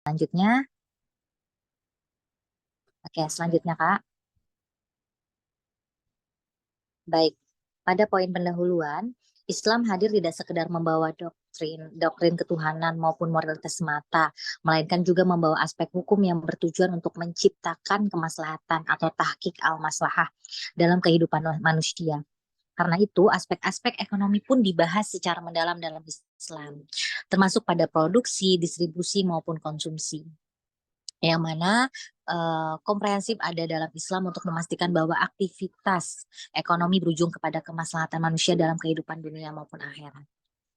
Selanjutnya, oke, selanjutnya Kak. Baik, pada poin pendahuluan, Islam hadir tidak sekedar membawa doktrin ketuhanan maupun moralitas semata, melainkan juga membawa aspek hukum yang bertujuan untuk menciptakan kemaslahatan atau tahqiq al-maslahah dalam kehidupan manusia. Karena itu, aspek-aspek ekonomi pun dibahas secara mendalam dalam Islam, termasuk pada produksi, distribusi, maupun konsumsi. Yang mana komprehensif ada dalam Islam untuk memastikan bahwa aktivitas ekonomi berujung kepada kemaslahatan manusia dalam kehidupan dunia maupun akhirat.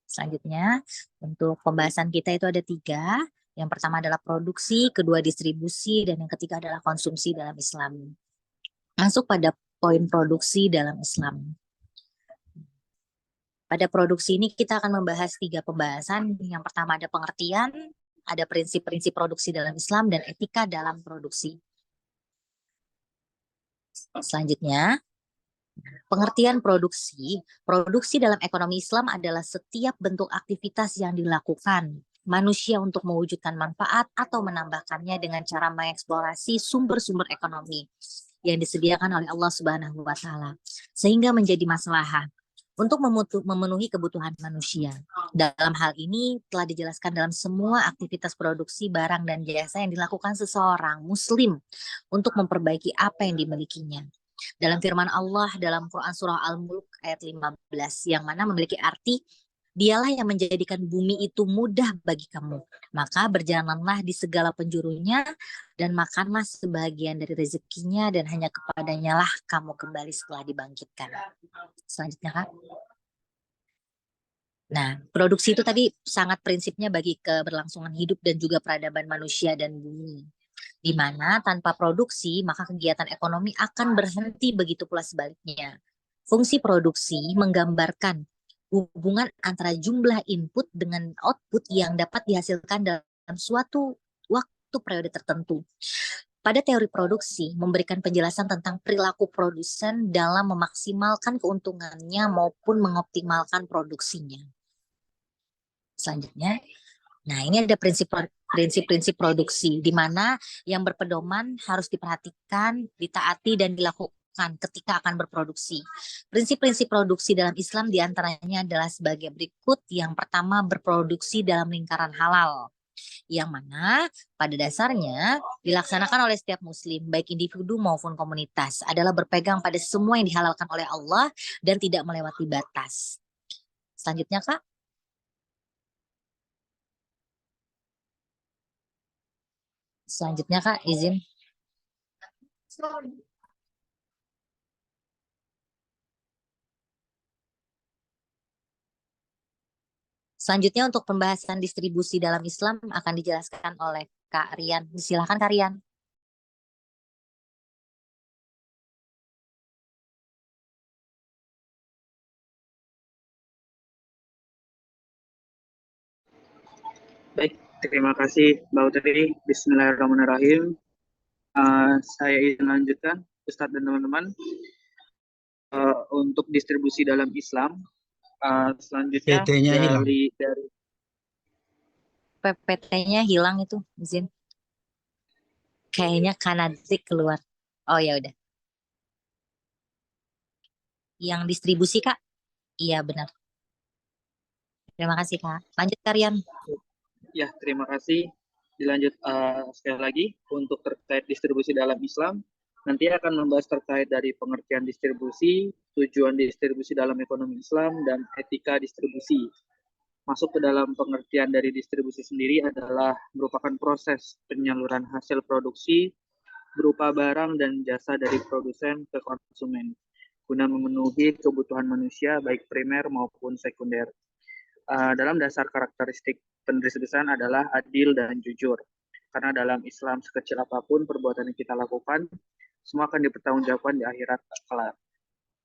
Selanjutnya, untuk pembahasan kita itu ada 3. Yang pertama adalah produksi, kedua distribusi, dan yang ketiga adalah konsumsi dalam Islam. Masuk pada poin produksi dalam Islam. Pada produksi ini kita akan membahas 3 pembahasan. Yang pertama ada pengertian, ada prinsip-prinsip produksi dalam Islam, dan etika dalam produksi. Selanjutnya, pengertian produksi. Produksi dalam ekonomi Islam adalah setiap bentuk aktivitas yang dilakukan manusia untuk mewujudkan manfaat atau menambahkannya dengan cara mengeksplorasi sumber-sumber ekonomi yang disediakan oleh Allah Subhanahu wa taala sehingga menjadi maslahah untuk memenuhi kebutuhan manusia. Dalam hal ini telah dijelaskan dalam semua aktivitas produksi barang dan jasa yang dilakukan seseorang muslim untuk memperbaiki apa yang dimilikinya. Dalam firman Allah dalam Quran Surah Al-Mulk ayat 15 yang mana memiliki arti dialah yang menjadikan bumi itu mudah bagi kamu. Maka berjalanlah di segala penjurunya dan makanlah sebagian dari rezekinya dan hanya kepadanya lah kamu kembali setelah dibangkitkan. Selanjutnya Kak. Nah, produksi itu tadi sangat prinsipnya bagi keberlangsungan hidup dan juga peradaban manusia dan bumi. Di mana tanpa produksi maka kegiatan ekonomi akan berhenti, begitu pula sebaliknya. Fungsi produksi menggambarkan hubungan antara jumlah input dengan output yang dapat dihasilkan dalam suatu waktu periode tertentu. Pada teori produksi memberikan penjelasan tentang perilaku produsen dalam memaksimalkan keuntungannya maupun mengoptimalkan produksinya. Selanjutnya, nah, ini ada prinsip-prinsip produksi di mana yang berpedoman harus diperhatikan, ditaati, dan dilakukan ketika akan berproduksi. Prinsip-prinsip produksi dalam Islam diantaranya adalah sebagai berikut. Yang pertama, berproduksi dalam lingkaran halal, yang mana pada dasarnya dilaksanakan oleh setiap muslim, baik individu maupun komunitas, adalah berpegang pada semua yang dihalalkan oleh Allah dan tidak melewati batas. Selanjutnya, Kak. Selanjutnya, Kak, izin. Selanjutnya untuk pembahasan distribusi dalam Islam akan dijelaskan oleh Kak Rian. Silakan Kak Rian. Baik, terima kasih Mbak Utri. Bismillahirrahmanirrahim. Saya izin lanjutkan, Ustadz dan teman-teman, untuk distribusi dalam Islam. Selanjutnya PT-nya hilang. dari PPT-nya hilang itu, izin. Kayaknya Kanadik keluar. Oh ya udah. Yang distribusi Kak? Iya benar. Terima kasih Kak. Lanjut Kak Rian. Ya, terima kasih. Dilanjut sekali lagi untuk terkait distribusi dalam Islam. Nanti akan membahas terkait dari pengertian distribusi, tujuan distribusi dalam ekonomi Islam, dan etika distribusi. Masuk ke dalam pengertian dari distribusi sendiri adalah merupakan proses penyaluran hasil produksi berupa barang dan jasa dari produsen ke konsumen guna memenuhi kebutuhan manusia baik primer maupun sekunder. Dalam dasar karakteristik pendistribusian adalah adil dan jujur. Karena dalam Islam sekecil apapun perbuatan yang kita lakukan, semua akan dipertanggungjawabkan di akhirat kelak.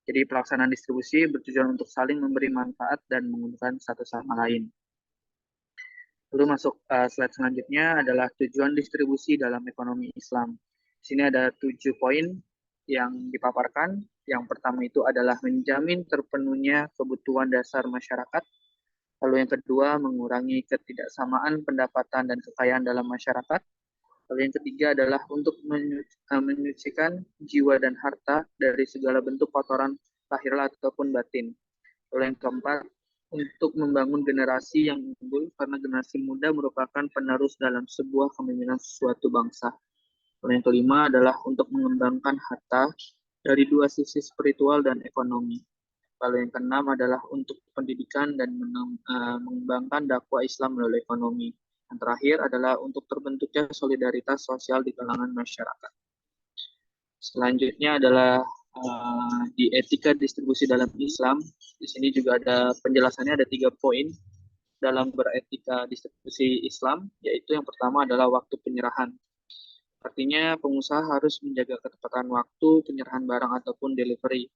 Jadi pelaksanaan distribusi bertujuan untuk saling memberi manfaat dan menguntungkan satu sama lain. Lalu masuk slide selanjutnya adalah tujuan distribusi dalam ekonomi Islam. Di sini ada 7 poin yang dipaparkan. Yang pertama itu adalah menjamin terpenuhnya kebutuhan dasar masyarakat. Lalu yang kedua, mengurangi ketidaksamaan pendapatan dan kekayaan dalam masyarakat. Lalu yang ketiga adalah untuk menyucikan jiwa dan harta dari segala bentuk kotoran lahir ataupun batin. Lalu yang keempat, untuk membangun generasi yang unggul karena generasi muda merupakan penerus dalam sebuah kepemimpinan suatu bangsa. Lalu yang kelima adalah untuk mengembangkan harta dari dua sisi spiritual dan ekonomi. Lalu yang keenam adalah untuk pendidikan dan mengembangkan dakwah Islam melalui ekonomi. Yang terakhir adalah untuk terbentuknya solidaritas sosial di kalangan masyarakat. Selanjutnya adalah di etika distribusi dalam Islam. Di sini juga ada penjelasannya, ada 3 poin dalam beretika distribusi Islam, yaitu yang pertama adalah waktu penyerahan. Artinya pengusaha harus menjaga ketepatan waktu penyerahan barang ataupun delivery.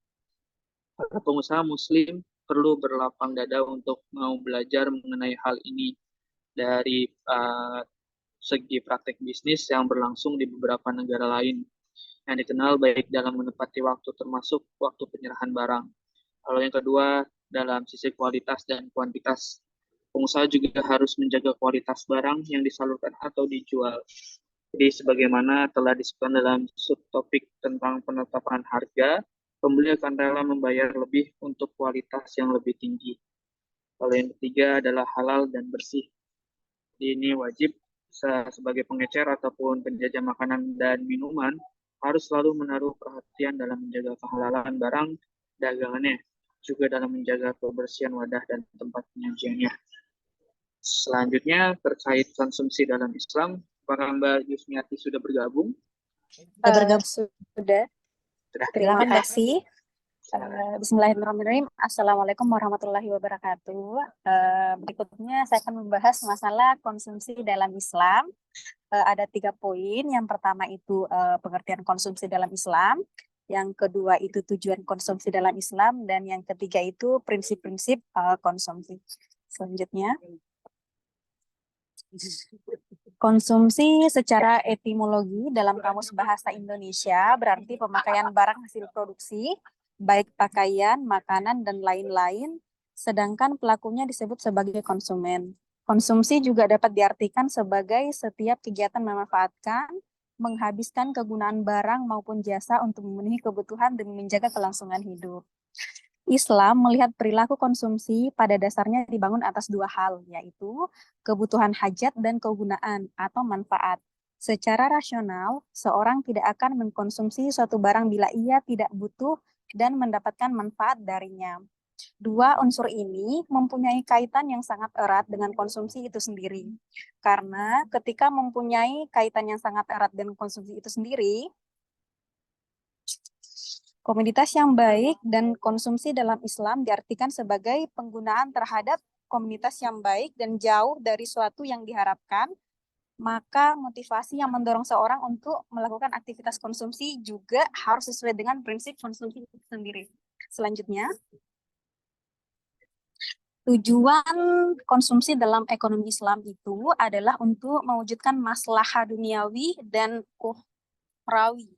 Para pengusaha muslim perlu berlapang dada untuk mau belajar mengenai hal ini dari segi praktek bisnis yang berlangsung di beberapa negara lain yang dikenal baik dalam menepati waktu termasuk waktu penyerahan barang. Lalu yang kedua, dalam sisi kualitas dan kuantitas. Pengusaha juga harus menjaga kualitas barang yang disalurkan atau dijual. Jadi sebagaimana telah disebutkan dalam subtopik tentang penetapan harga, pembeli akan rela membayar lebih untuk kualitas yang lebih tinggi. Lalu yang ketiga adalah halal dan bersih. Ini wajib sebagai pengecer ataupun penjajah makanan dan minuman harus selalu menaruh perhatian dalam menjaga kehalalan barang dagangannya, juga dalam menjaga kebersihan wadah dan tempat penyajiannya. Selanjutnya terkait konsumsi dalam Islam, apakah Mbak Yusmiati sudah bergabung? Sudah bergabung. Sudah. Terima kasih. Bismillahirrahmanirrahim. Assalamualaikum warahmatullahi wabarakatuh. Berikutnya saya akan membahas masalah konsumsi dalam Islam. Ada 3 poin. Yang pertama itu pengertian konsumsi dalam Islam. Yang kedua itu tujuan konsumsi dalam Islam. Dan yang ketiga itu prinsip-prinsip konsumsi. Selanjutnya. Konsumsi secara etimologi dalam Kamus Bahasa Indonesia berarti pemakaian barang hasil produksi, baik pakaian, makanan, dan lain-lain, sedangkan pelakunya disebut sebagai konsumen. Konsumsi juga dapat diartikan sebagai setiap kegiatan memanfaatkan, menghabiskan kegunaan barang maupun jasa untuk memenuhi kebutuhan demi menjaga kelangsungan hidup. Islam melihat perilaku konsumsi pada dasarnya dibangun atas 2 hal, yaitu kebutuhan hajat dan kegunaan atau manfaat. Secara rasional, seorang tidak akan mengkonsumsi suatu barang bila ia tidak butuh dan mendapatkan manfaat darinya. 2 unsur ini mempunyai kaitan yang sangat erat dengan konsumsi itu sendiri. Karena ketika mempunyai kaitan yang sangat erat dengan konsumsi itu sendiri, komoditas yang baik dan konsumsi dalam Islam diartikan sebagai penggunaan terhadap komoditas yang baik dan jauh dari suatu yang diharapkan, maka motivasi yang mendorong seorang untuk melakukan aktivitas konsumsi juga harus sesuai dengan prinsip konsumsi itu sendiri. Selanjutnya, tujuan konsumsi dalam ekonomi Islam itu adalah untuk mewujudkan maslahah duniawi dan ukhrawi.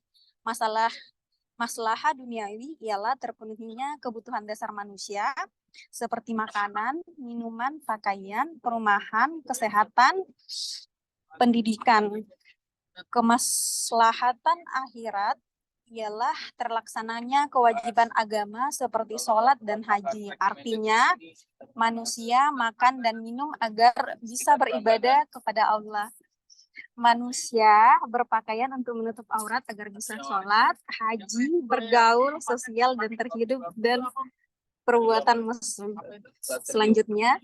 Maslahah duniawi ialah terpenuhinya kebutuhan dasar manusia seperti makanan, minuman, pakaian, perumahan, kesehatan, pendidikan. Kemaslahatan akhirat ialah terlaksananya kewajiban agama seperti sholat dan haji. Artinya manusia makan dan minum agar bisa beribadah kepada Allah. Manusia berpakaian untuk menutup aurat agar bisa sholat, haji, bergaul, sosial, dan terhidup, dan perbuatan muslim. Selanjutnya,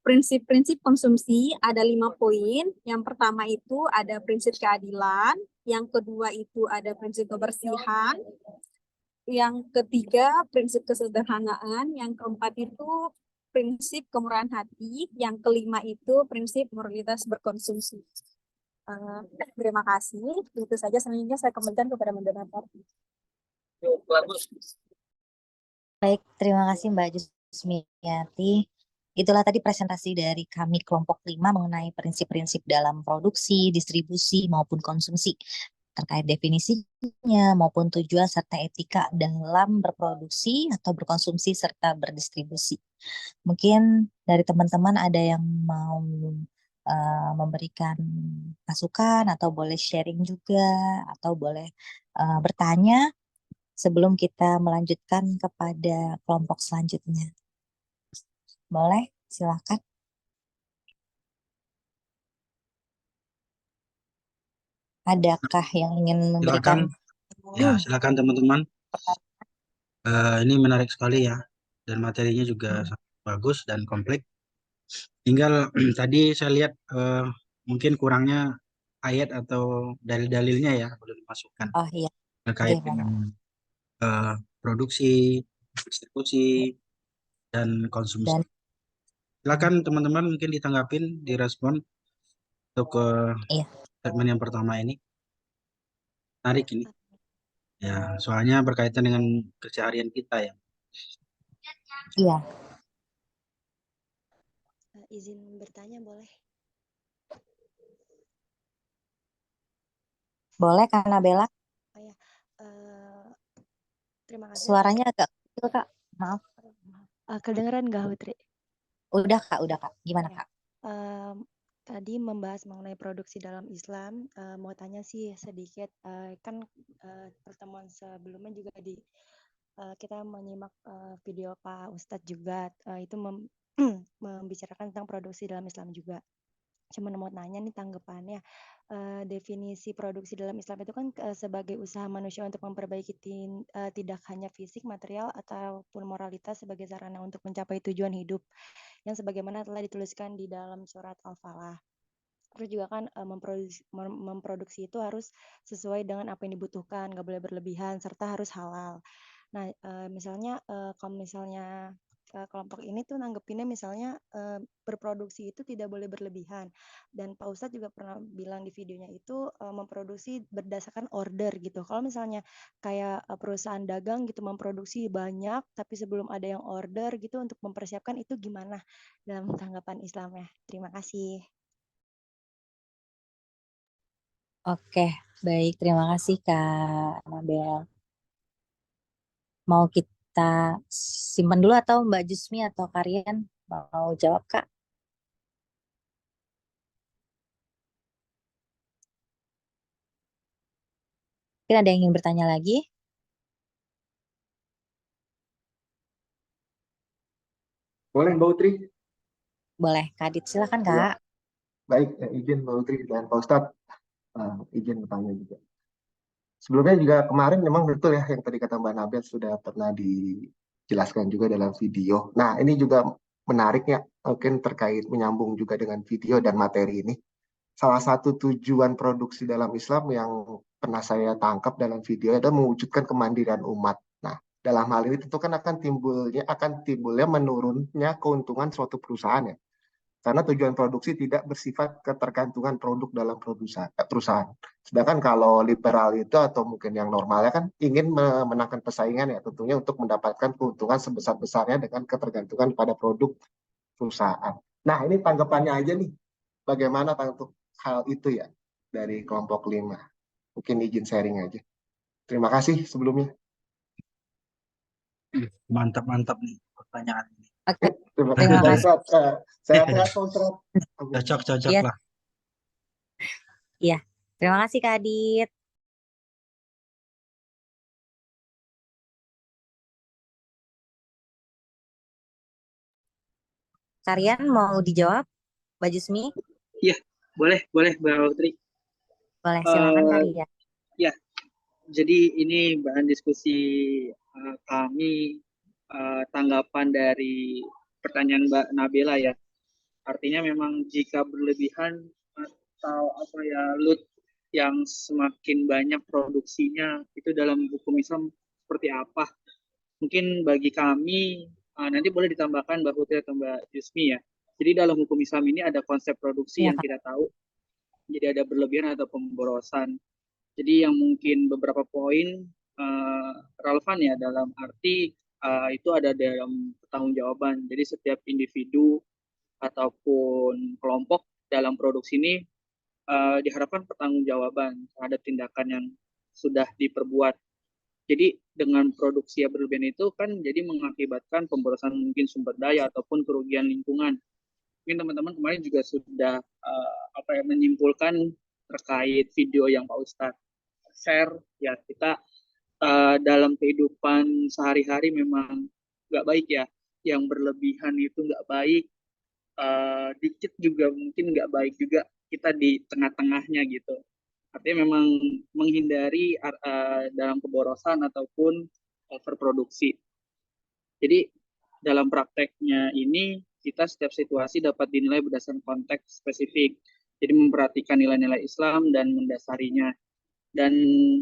prinsip-prinsip konsumsi ada 5 poin. Yang pertama itu ada prinsip keadilan, yang kedua itu ada prinsip kebersihan, yang ketiga prinsip kesederhanaan, yang keempat itu prinsip kemurahan hati, yang kelima itu prinsip moralitas berkonsumsi. Terima kasih. Itu saja, selanjutnya saya kembalikan kepada moderator. Baik, terima kasih Mbak Yusmiati. Itulah tadi presentasi dari kami kelompok 5 mengenai prinsip-prinsip dalam produksi, distribusi, maupun konsumsi. terkait definisinya maupun tujuan serta etika dalam berproduksi atau berkonsumsi serta berdistribusi. Mungkin dari teman-teman ada yang mau memberikan masukan atau boleh sharing juga atau boleh bertanya sebelum kita melanjutkan kepada kelompok selanjutnya. Boleh, silakan. Adakah yang ingin memberikan? Silakan, ya silakan teman-teman. Ini menarik sekali ya, dan materinya juga sangat bagus dan kompleks. Tinggal tadi saya lihat mungkin kurangnya ayat atau dalil-dalilnya ya boleh dimasukkan Oh iya, terkait oke, dengan produksi, distribusi, dan konsumsi. dan Silakan teman-teman mungkin ditanggapin, direspon untuk iya, statement yang pertama ini. Menarik ini. Ya, soalnya berkaitan dengan keseharian kita ya. iya, Izin bertanya boleh? boleh Kak Bella. Oh ya, terima kasih. Suaranya agak kecil Kak, maaf. Kedengeran nggak Putri? Udah Kak. Gimana Ya. Kak? Tadi membahas mengenai produksi dalam Islam, mau tanya sih sedikit, kan pertemuan sebelumnya juga kita menyimak video Pak Ustadz juga, itu membicarakan tentang produksi dalam Islam juga. Cuma mau nanya nih tanggapannya, definisi produksi dalam Islam itu kan sebagai usaha manusia untuk memperbaiki tidak hanya fisik, material, ataupun moralitas sebagai sarana untuk mencapai tujuan hidup yang sebagaimana telah dituliskan di dalam surat Al-Falah. Terus juga kan memproduksi itu harus sesuai dengan apa yang dibutuhkan, nggak boleh berlebihan, serta harus halal. Nah, misalnya kalau misalnya kelompok ini tuh nanggepinnya misalnya berproduksi itu tidak boleh berlebihan. Dan Pak Ustadz juga pernah bilang di videonya itu memproduksi berdasarkan order gitu. Kalau misalnya kayak perusahaan dagang gitu memproduksi banyak, tapi sebelum ada yang order gitu untuk mempersiapkan itu gimana dalam tanggapan Islamnya? Terima kasih. Oke, baik. Terima kasih Kak Nabel. Mau kita simpan dulu atau Mbak Jusmi atau Karian mau jawab Kak? Mungkin ada yang ingin bertanya lagi? Boleh Mbak Utri? Boleh, Kak Adit. Silakan Ya, Kak. baik. Izin Mbak Utri dan Pak Ustadz. Izin bertanya juga. Sebelumnya juga kemarin memang betul ya yang tadi kata Mbak Nabel sudah pernah dijelaskan juga dalam video. Nah, ini juga menarik ya, mungkin terkait menyambung juga dengan video dan materi ini. Salah satu tujuan produksi dalam Islam yang pernah saya tangkap dalam video adalah mewujudkan kemandirian umat. Nah, dalam hal ini tentu kan akan timbulnya menurunnya keuntungan suatu perusahaan ya. Karena tujuan produksi tidak bersifat ketergantungan produk dalam perusahaan. Sedangkan kalau liberal itu atau mungkin yang normalnya kan ingin memenangkan persaingan ya tentunya untuk mendapatkan keuntungan sebesar-besarnya dengan ketergantungan pada produk perusahaan. Nah ini tanggapannya aja nih, bagaimana untuk hal itu ya dari kelompok 5. Mungkin izin sharing aja. Terima kasih sebelumnya. Mantap nih pertanyaan ini. Oke, Terima terima kasih. kasih. Sehat-sehat Pak Ustadz. Cocok Iya. lah. Iya, terima kasih Kak Adit. Karian mau dijawab, Mbak Jusmi? Iya, boleh Mbak Putri. Boleh, silakan Karian. Ya, jadi ini bahan diskusi kami, tanggapan dari pertanyaan Mbak Nabila ya. Artinya memang jika berlebihan atau apa ya, yang semakin banyak produksinya itu dalam hukum Islam seperti apa? Mungkin bagi kami nanti boleh ditambahkan Mbak Putri atau Mbak Yusmi ya. Jadi dalam hukum Islam ini ada konsep produksi Iya, yang Kak. kita tahu. Jadi ada berlebihan atau pemborosan. Jadi yang mungkin beberapa poin relevan ya dalam arti itu ada dalam pertanggungjawaban. Jadi setiap individu ataupun kelompok dalam produksi ini diharapkan pertanggungjawaban terhadap tindakan yang sudah diperbuat. Jadi dengan produksi yang berlebihan itu kan jadi mengakibatkan pemborosan mungkin sumber daya ataupun kerugian lingkungan. Mungkin teman-teman kemarin juga sudah menyimpulkan terkait video yang Pak Ustadz share. Ya kita dalam kehidupan sehari-hari memang nggak baik ya. Yang berlebihan itu nggak baik, dikit juga mungkin nggak baik juga, kita di tengah-tengahnya gitu. Artinya memang menghindari dalam keborosan ataupun overproduksi. Jadi dalam prakteknya ini kita setiap situasi dapat dinilai berdasarkan konteks spesifik. Jadi memperhatikan nilai-nilai Islam dan mendasarinya. Dan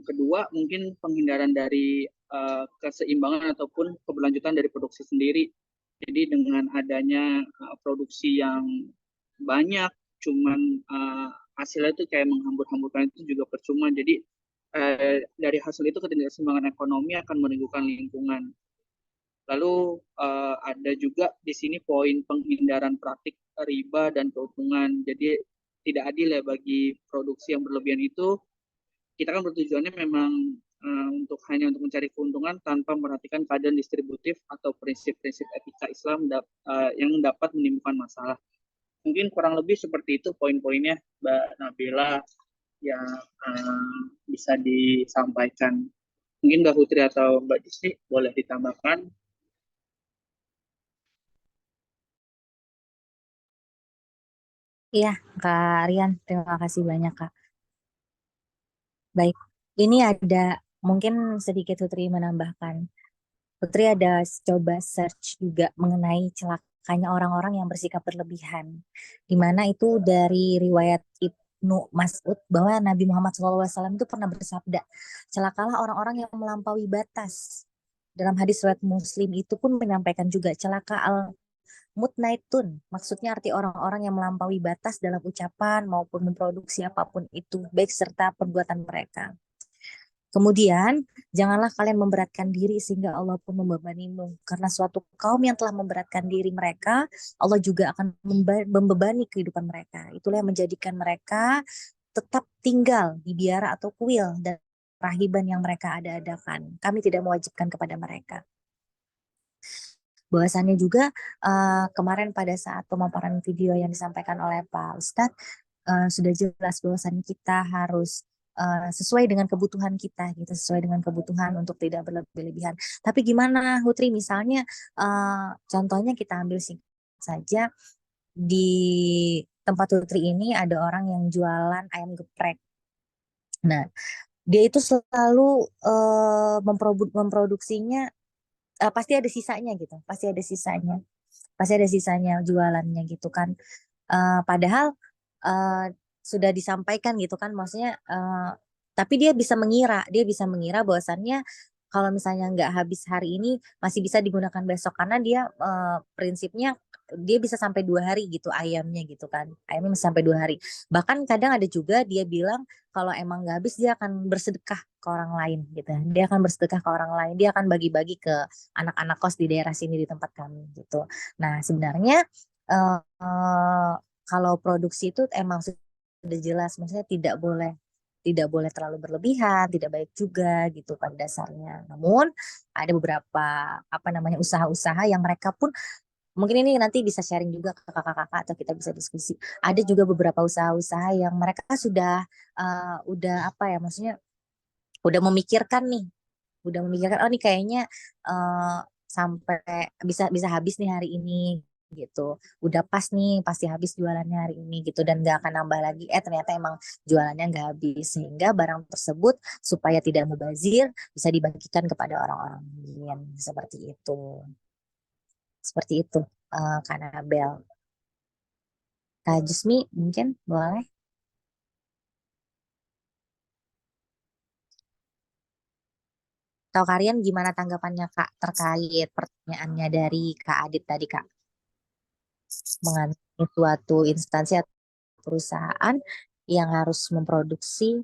kedua mungkin penghindaran dari keseimbangan ataupun keberlanjutan dari produksi sendiri. Jadi dengan adanya produksi yang banyak, cuman hasilnya itu kayak menghambur-hamburkan, itu juga percuma. Jadi dari hasil itu ketidakseimbangan ekonomi akan merugikan lingkungan. Lalu ada juga di sini poin penghindaran praktik riba dan keuntungan. Jadi tidak adil ya bagi produksi yang berlebihan itu. Kita kan bertujuannya memang hanya untuk mencari keuntungan tanpa memperhatikan keadaan distributif atau prinsip-prinsip etika Islam yang dapat menimbulkan masalah. Mungkin kurang lebih seperti itu poin-poinnya, Mbak Nabila, yang bisa disampaikan. Mungkin Mbak Putri atau Mbak Disni boleh ditambahkan. Iya, Kak Rian, terima kasih banyak, Kak. Baik, ini ada mungkin sedikit Putri menambahkan. Putri ada coba search juga mengenai celakanya orang-orang yang bersikap berlebihan. Di mana itu dari riwayat Ibnu Mas'ud bahwa Nabi Muhammad SAW itu pernah bersabda, celakalah orang-orang yang melampaui batas. Dalam hadis riwayat Muslim itu pun menyampaikan juga celaka mutnaitun, maksudnya arti orang-orang yang melampaui batas dalam ucapan maupun memproduksi apapun itu, baik serta perbuatan mereka. Kemudian, janganlah kalian memberatkan diri sehingga Allah pun membebanimu. Karena suatu kaum yang telah memberatkan diri mereka, Allah juga akan membebani kehidupan mereka. Itulah yang menjadikan mereka tetap tinggal di biara atau kuil dan rahiban yang mereka ada-adakan. Kami tidak mewajibkan kepada mereka. Bahwasannya juga kemarin pada saat pemaparan video yang disampaikan oleh Pak Ustadz, sudah jelas bahwasannya kita harus sesuai dengan kebutuhan kita, gitu, sesuai dengan kebutuhan untuk tidak berlebihan. Tapi gimana, Hutri, misalnya contohnya kita ambil singkat saja, di tempat Hutri ini ada orang yang jualan ayam geprek. Nah, dia itu selalu memproduksinya pasti ada sisanya gitu, pasti ada sisanya jualannya gitu kan. Padahal sudah disampaikan gitu kan, maksudnya tapi dia bisa mengira bahwasannya kalau misalnya nggak habis hari ini masih bisa digunakan besok, karena dia prinsipnya dia bisa sampai 2 hari gitu ayamnya gitu kan, ayamnya bisa sampai 2 hari. Bahkan kadang ada juga dia bilang kalau emang nggak habis dia akan bersedekah ke orang lain gitu, dia akan bersedekah ke orang lain, dia akan bagi-bagi ke anak-anak kos di daerah sini di tempat kami gitu. Nah sebenarnya kalau produksi itu emang sudah jelas, maksudnya tidak boleh terlalu berlebihan, tidak baik juga gitu pada dasarnya. Namun ada beberapa usaha-usaha yang mereka pun mungkin ini nanti bisa sharing juga ke kakak-kakak atau kita bisa diskusi. Ada juga beberapa usaha-usaha yang mereka udah maksudnya udah memikirkan oh nih kayaknya sampai bisa bisa habis nih hari ini gitu, udah pas nih pasti habis jualannya hari ini gitu dan nggak akan nambah lagi, ternyata emang jualannya nggak habis, sehingga barang tersebut supaya tidak mubazir bisa dibagikan kepada orang-orang lain, seperti itu Kak Nabel. Kak Jusmi mungkin boleh. Tahu kalian gimana tanggapannya Kak terkait pertanyaannya dari Kak Adit tadi Kak, mengenai suatu instansi atau perusahaan yang harus memproduksi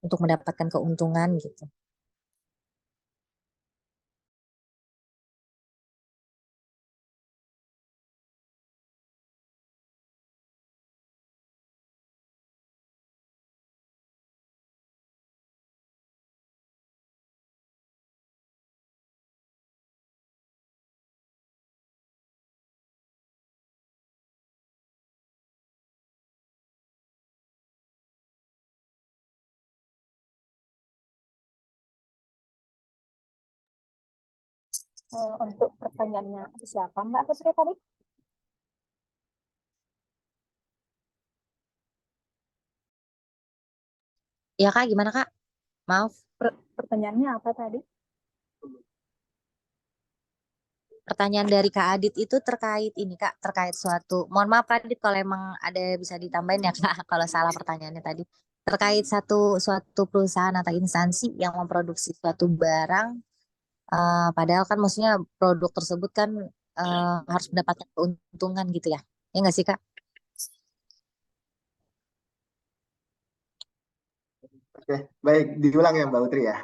untuk mendapatkan keuntungan gitu. Untuk pertanyaannya siapa Mbak Putri tadi? Ya Kak, gimana Kak? Maaf, Pertanyaannya apa tadi? pertanyaan dari Kak Adit itu terkait ini Kak, terkait suatu, mohon maaf Kak Adit kalau emang ada bisa ditambahin ya Kak, kalau salah pertanyaannya tadi. Terkait suatu perusahaan atau instansi yang memproduksi suatu barang, padahal kan maksudnya produk tersebut kan harus mendapatkan keuntungan gitu ya. Ya nggak sih Kak? Oke, baik, diulang ya Mbak Putri ya.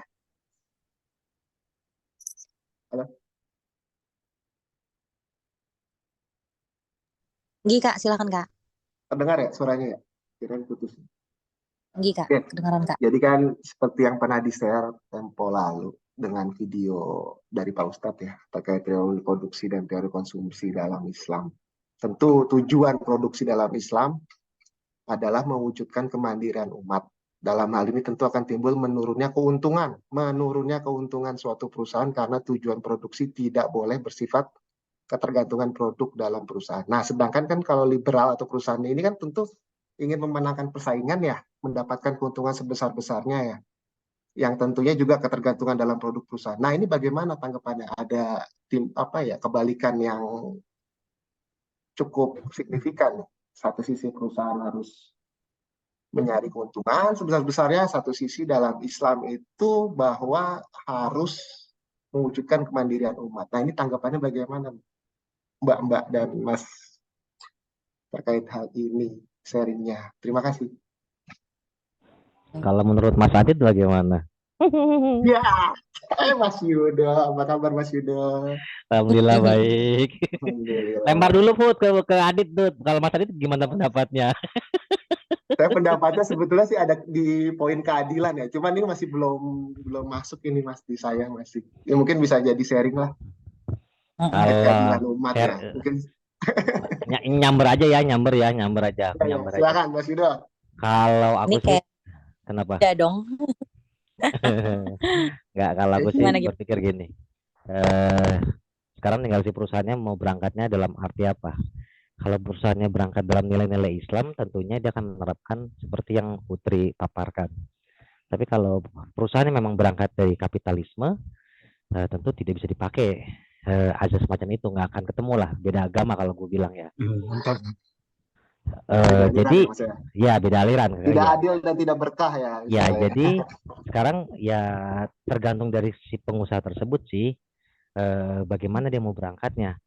Halo, Nggih Kak, silakan Kak. terdengar ya suaranya ya? Kirain putus. Nggih Kak, Oke, kedengaran Kak. jadi kan seperti yang pernah di-share tempo lalu dengan video dari Pak Ustadz ya, terkait teori produksi dan teori konsumsi dalam Islam. Tentu tujuan produksi dalam Islam adalah mewujudkan kemandirian umat. Dalam hal ini tentu akan timbul menurunnya keuntungan suatu perusahaan karena tujuan produksi tidak boleh bersifat ketergantungan produk dalam perusahaan. Nah, sedangkan kan kalau liberal atau perusahaan ini kan tentu ingin memenangkan persaingan ya, mendapatkan keuntungan sebesar-besarnya ya, yang tentunya juga ketergantungan dalam produk perusahaan. Nah, ini bagaimana tanggapannya? Ada kebalikan yang cukup signifikan. Satu sisi perusahaan harus mencari keuntungan sebesar-besarnya, satu sisi dalam Islam itu bahwa harus mewujudkan kemandirian umat. Nah, ini tanggapannya bagaimana Mbak dan Mas terkait hal ini sharingnya? Terima kasih. Kalau menurut Mas Adit bagaimana? Ya, Mas Yudo, apa kabar Mas Yudo? Alhamdulillah baik. Alhamdulillah. Lempar dulu Put ke Adit Dut. Kalau Mas Adit gimana pendapatnya? Saya pendapatnya sebetulnya sih ada di poin keadilan ya, cuman ini masih belum masuk ini Mas di saya masih. Ya mungkin bisa jadi sharing lah terkait keadilan Kalau umat share ya. Mungkin nyamber aja ya, nyamber aja. silakan Mas Yudo. Kalau aku Ini sih kayak kenapa? udah dong. Nggak, kalau aku sih Gimana gitu? berpikir gini. Eh, sekarang tinggal si perusahaannya mau berangkatnya dalam arti apa? Kalau perusahaannya berangkat dalam nilai-nilai Islam, tentunya dia akan menerapkan seperti yang Putri paparkan. Tapi kalau perusahaannya memang berangkat dari kapitalisme, tentu tidak bisa dipakai azas semacam itu, nggak akan ketemu lah, beda agama kalau gue bilang ya. Mantap. Beda aliran Jadi ya, Mas ya. ya beda aliran. Tidak Ya. adil dan tidak berkah ya. Ya, istilahnya. jadi sekarang ya tergantung dari si pengusaha tersebut sih, bagaimana dia mau berangkatnya.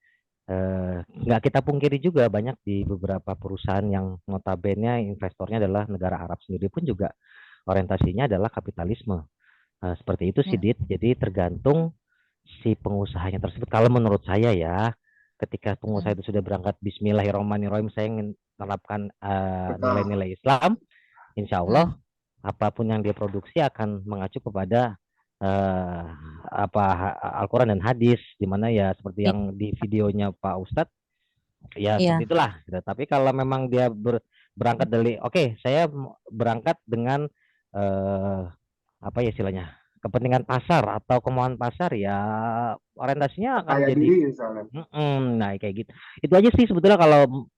Nggak kita pungkiri juga banyak di beberapa perusahaan yang notabene investornya adalah negara Arab sendiri pun juga orientasinya adalah kapitalisme. Seperti itu sih, Dit. Jadi tergantung si pengusahanya tersebut. Kalau menurut saya ya, ketika pengusaha itu sudah berangkat Bismillahirrahmanirrahim, saya ingin menerapkan nilai-nilai Islam, insya Allah apapun yang dia produksi akan mengacu kepada Al-Quran dan hadis, di mana ya seperti yang di videonya Pak Ustadz, ya seperti itulah. Tapi kalau memang dia berangkat dari, oke, saya berangkat dengan apa ya istilahnya, kepentingan pasar atau kemauan pasar, ya orientasinya akan Kayak jadi diri misalnya. nah kayak gitu. Itu aja sih sebetulnya kalau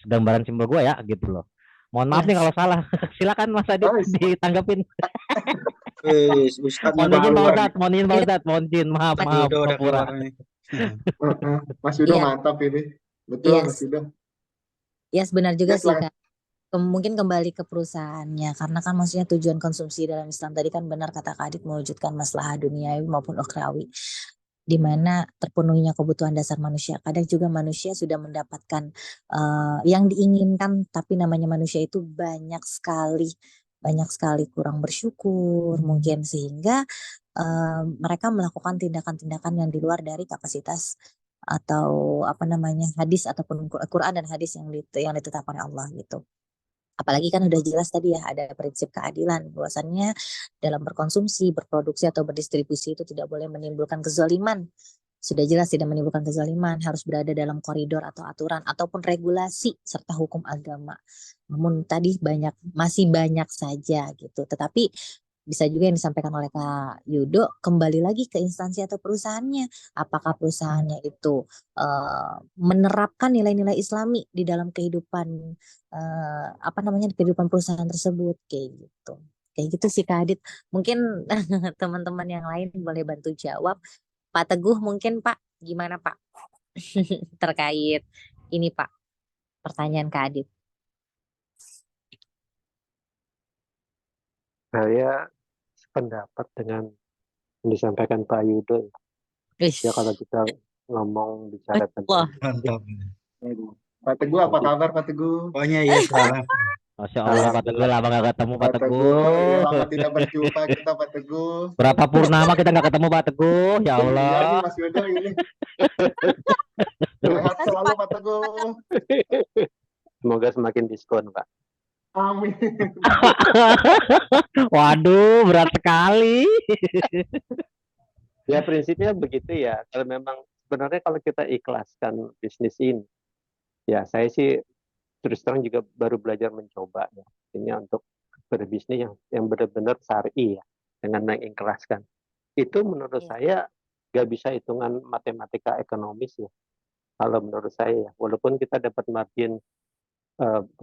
gambaran simpel gue ya gitu loh. Mohon maaf nih kalau salah. Silakan Mas Adit ditanggapin. Mohon izin Pak Ustadz, mohon izin, maaf. Mas Yudo mantap ini. Betul Mas Yudo. Yes, benar juga sih Kak. Mungkin kembali ke perusahaannya, karena kan maksudnya tujuan konsumsi dalam Islam tadi kan benar kata Kak Adit, mewujudkan maslahah duniawi maupun ukhrawi, di mana terpenuhinya kebutuhan dasar manusia. Kadang juga manusia sudah mendapatkan yang diinginkan, tapi namanya manusia itu banyak sekali kurang bersyukur mungkin, sehingga mereka melakukan tindakan-tindakan yang di luar dari kapasitas atau hadis ataupun Quran dan hadis yang ditetapkan oleh Allah gitu. Apalagi kan udah jelas tadi ya, ada prinsip keadilan bahwasannya dalam berkonsumsi, berproduksi atau berdistribusi itu tidak boleh menimbulkan kezaliman. Sudah jelas tidak menimbulkan kezaliman, harus berada dalam koridor atau aturan ataupun regulasi serta hukum agama. Namun tadi masih banyak saja gitu. Tetapi bisa juga yang disampaikan oleh Kak Yudo kembali lagi ke instansi atau perusahaannya. Apakah perusahaannya itu menerapkan nilai-nilai Islami di dalam kehidupan apa namanya di kehidupan perusahaan tersebut kayak gitu. Kayak gitu sih Kak Adit. Mungkin teman-teman yang lain boleh bantu jawab. Pak Teguh mungkin Pak, gimana Pak? Terkait ini Pak, pertanyaan Kak Adit. Saya sependapat dengan yang disampaikan Pak Yudo. Ya kalau kita ngomong bicara tentang Mantap. Pak Teguh, apa kabar Pak Teguh? Pokoknya iya salah. Masya Allah Pak Teguh, lama nggak ketemu Pak Pak Teguh, ya Teguh. lama tidak berjumpa kita Pak Teguh. Berapa purnama kita nggak ketemu Pak Teguh, ya Iya nih Allah. Mas Yudo ini. Sehat selalu Pak Teguh. Semoga semakin diskon, Pak. Amin. Waduh, berat sekali. Ya prinsipnya begitu ya. Kalau memang sebenarnya kalau kita ikhlaskan bisnis ini, ya saya sih terus terang juga baru belajar mencoba ya. Ini untuk berbisnis yang benar-benar syar'i ya, dengan mengikhlaskan. Itu menurut saya nggak bisa hitungan matematika ekonomis ya. Kalau menurut saya ya, walaupun kita dapat margin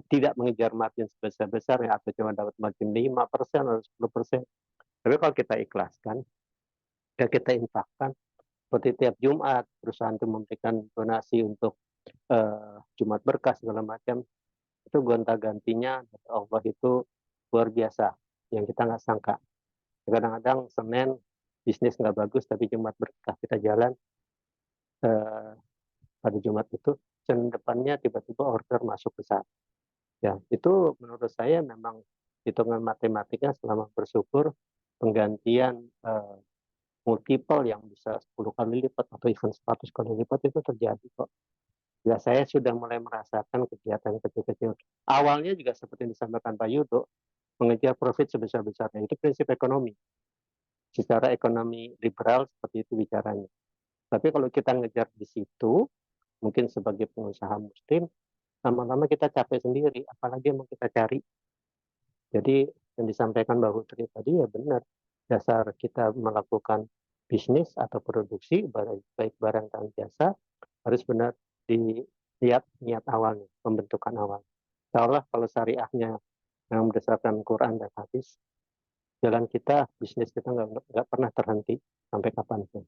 tidak mengejar margin sebesar-besarnya atau cuma dapat margin 5% atau 10%. Tapi kalau kita ikhlaskan, dan kita infakkan, seperti tiap Jumat perusahaan itu memberikan donasi untuk Jumat berkah segala macam, itu gonta-gantinya dari Allah itu luar biasa, yang kita nggak sangka. Kadang-kadang Senin bisnis nggak bagus, tapi Jumat berkah kita jalan, pada Jumat itu Senin depannya tiba-tiba order masuk besar. Ya, itu menurut saya memang hitungan matematiknya selama bersyukur penggantian multiple yang bisa 10 kali lipat atau even 100 kali lipat itu terjadi kok. Ya, saya sudah mulai merasakan kegiatan kecil-kecil. Awalnya juga seperti yang disampaikan Pak Yudo, mengejar profit sebesar-besarnya. Itu prinsip ekonomi. Secara ekonomi liberal seperti itu bicaranya. Tapi kalau kita ngejar di situ, mungkin sebagai pengusaha muslim, lama-lama kita capek sendiri, apalagi yang mau kita cari. Jadi yang disampaikan Mbak Putri tadi ya benar, dasar kita melakukan bisnis atau produksi, baik barang dan jasa, harus benar dilihat niat awalnya, pembentukan awal. Insya Allah kalau syariahnya yang berdasarkan Quran dan hadis, jalan kita, bisnis kita nggak pernah terhenti sampai kapanpun.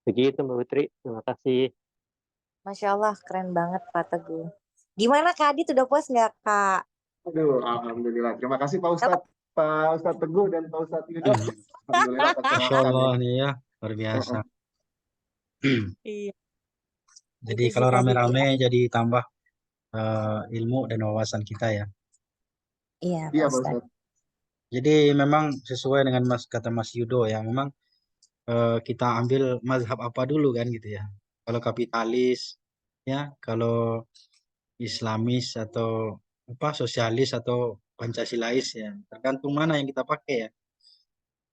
Begitu Mbak Putri, terima kasih. Masya Allah, keren banget Pak Teguh. Gimana Kak Adit, udah puas nggak Kak? Aduh, alhamdulillah. Terima kasih Pak Ustadz. Pak Ustadz Teguh dan Pak Ustadz Yudo. Alhamdulillah Masya tercerahkan Allah ya. nih ya, luar biasa. Iya. Jadi Gitu sih, kalau Kak Adit, rame-rame jadi tambah ilmu dan wawasan kita ya. Iya Iya Pak Pak Ustadz. Ustadz. Jadi memang sesuai dengan kata Mas Yudo ya, memang kita ambil mazhab apa dulu kan gitu ya. Kalau kapitalis ya, kalau Islamis atau apa sosialis atau Pancasilais ya, tergantung mana yang kita pakai ya.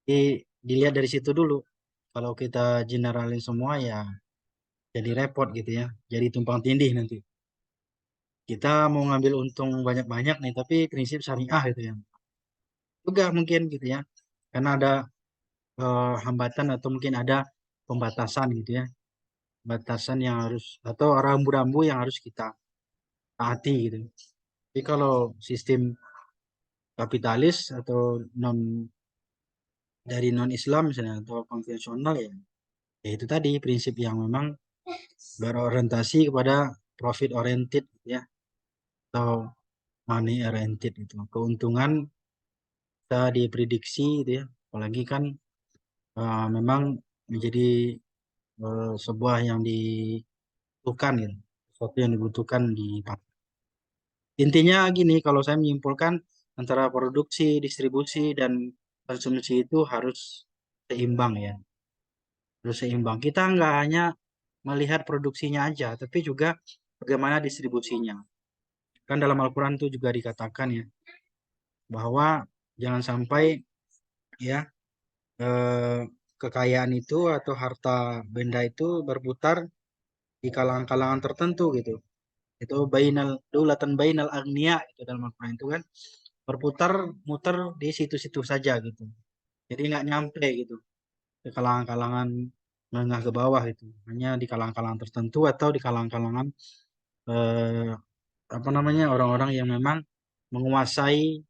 Jadi dilihat dari situ dulu. Kalau kita generalin semua ya jadi repot gitu ya, jadi tumpang tindih nanti. Kita mau ngambil untung banyak-banyak nih, tapi prinsip syariah itu ya. Juga mungkin gitu ya, karena ada hambatan atau mungkin ada pembatasan gitu ya, batasan yang harus atau rambu-rambu yang harus kita taati gitu. Tapi kalau sistem kapitalis atau dari non Islam misalnya atau konvensional ya, ya itu tadi prinsip yang memang berorientasi kepada profit oriented gitu ya, atau money oriented itu. Keuntungan bisa diprediksi gitu ya, apalagi kan memang menjadi sebuah yang dibutuhkan gitu, sesuatu yang dibutuhkan di pasar. Intinya gini, kalau saya menyimpulkan antara produksi, distribusi, dan konsumsi itu harus seimbang ya, harus seimbang. Kita nggak hanya melihat produksinya aja, tapi juga bagaimana distribusinya. Kan dalam Al-Quran itu juga dikatakan ya, bahwa jangan sampai ya kekayaan itu atau harta benda itu berputar di kalangan-kalangan tertentu gitu. Itu bainal daulatan bainal agniya itu dalam Al-Quran itu kan berputar muter di situ-situ saja gitu. Jadi nggak nyampe gitu ke kalangan-kalangan menengah ke bawah itu. Hanya di kalangan-kalangan tertentu atau di kalangan-kalangan eh, apa namanya orang-orang yang memang menguasai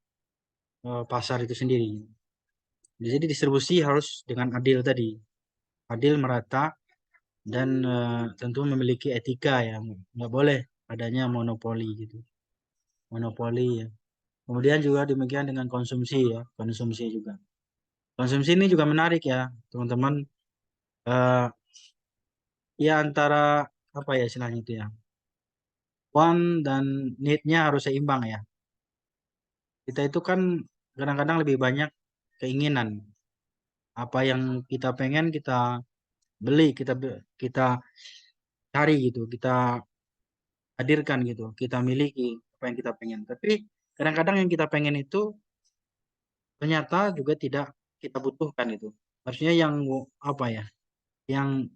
pasar itu sendiri. Jadi distribusi harus dengan adil tadi, adil merata dan tentu memiliki etika ya, nggak boleh adanya monopoli gitu, monopoli ya. Kemudian juga demikian dengan konsumsi ya, konsumsi juga. Konsumsi ini juga menarik ya, teman-teman. Eh, Ya antara apa ya istilahnya itu ya, want dan need-nya harus seimbang ya. Kita itu kan kadang-kadang lebih banyak keinginan. Apa yang kita pengen kita beli, kita cari gitu, kita hadirkan gitu, kita miliki apa yang kita pengen. Tapi kadang-kadang yang kita pengen itu ternyata juga tidak kita butuhkan itu. Maksudnya yang apa ya, yang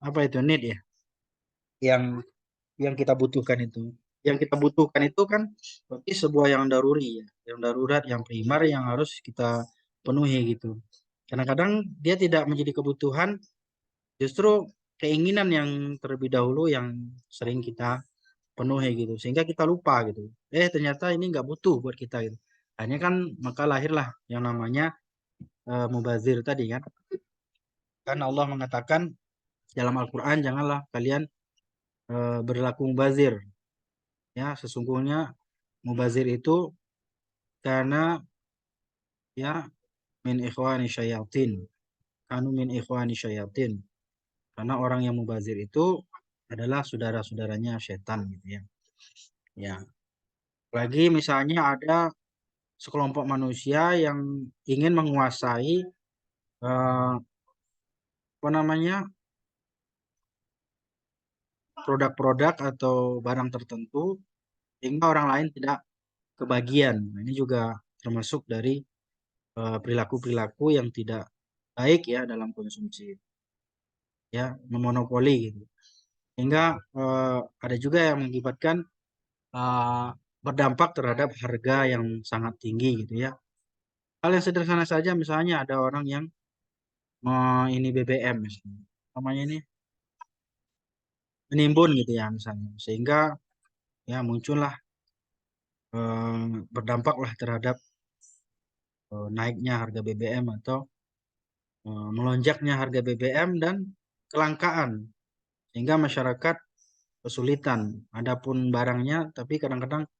apa itu need ya, yang yang kita butuhkan itu. Yang kita butuhkan itu kan berarti sebuah yang daruri ya, yang darurat, yang primer yang harus kita penuhi gitu. Kadang-kadang dia tidak menjadi kebutuhan, justru keinginan yang terlebih dahulu yang sering kita penuhi gitu, sehingga kita lupa gitu. Ternyata ini nggak butuh buat kita gitu. Hanya kan maka lahirlah yang namanya mubazir tadi kan. Kan Allah mengatakan dalam Al-Quran janganlah kalian berlaku mubazir. Ya, sesungguhnya mubazir itu karena ya min ikhwani syayatin. Kanu min ikhwani syayatin. Karena orang yang mubazir itu adalah saudara-saudaranya setan gitu ya. Ya. Lagi misalnya ada sekelompok manusia yang ingin menguasai apa namanya produk-produk atau barang tertentu sehingga orang lain tidak kebagian. Nah, ini juga termasuk dari perilaku-perilaku yang tidak baik ya dalam konsumsi, ya memonopoli gitu. Hingga ada juga yang mengakibatkan eh, berdampak terhadap harga yang sangat tinggi gitu ya. Hal yang sederhana saja misalnya ada orang yang ini BBM misalnya, namanya ini menimbun gitu ya misalnya, sehingga ya muncullah berdampaklah terhadap naiknya harga BBM atau melonjaknya harga BBM dan kelangkaan sehingga masyarakat kesulitan. Adapun barangnya tapi kadang-kadang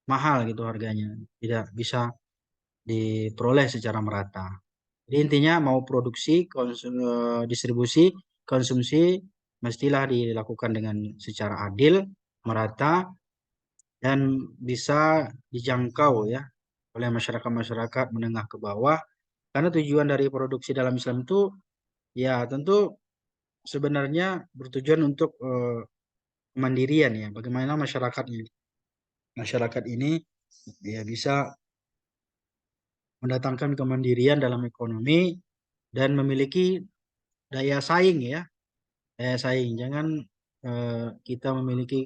mahal gitu harganya, tidak bisa diperoleh secara merata. Jadi intinya mau produksi, distribusi, konsumsi mestilah dilakukan dengan secara adil, merata, dan bisa dijangkau ya oleh masyarakat-masyarakat menengah ke bawah. Karena tujuan dari produksi dalam Islam itu ya tentu sebenarnya bertujuan untuk kemandirian ya. Bagaimana masyarakat ini ya bisa mendatangkan kemandirian dalam ekonomi dan memiliki daya saing ya. Daya saing. Jangan kita memiliki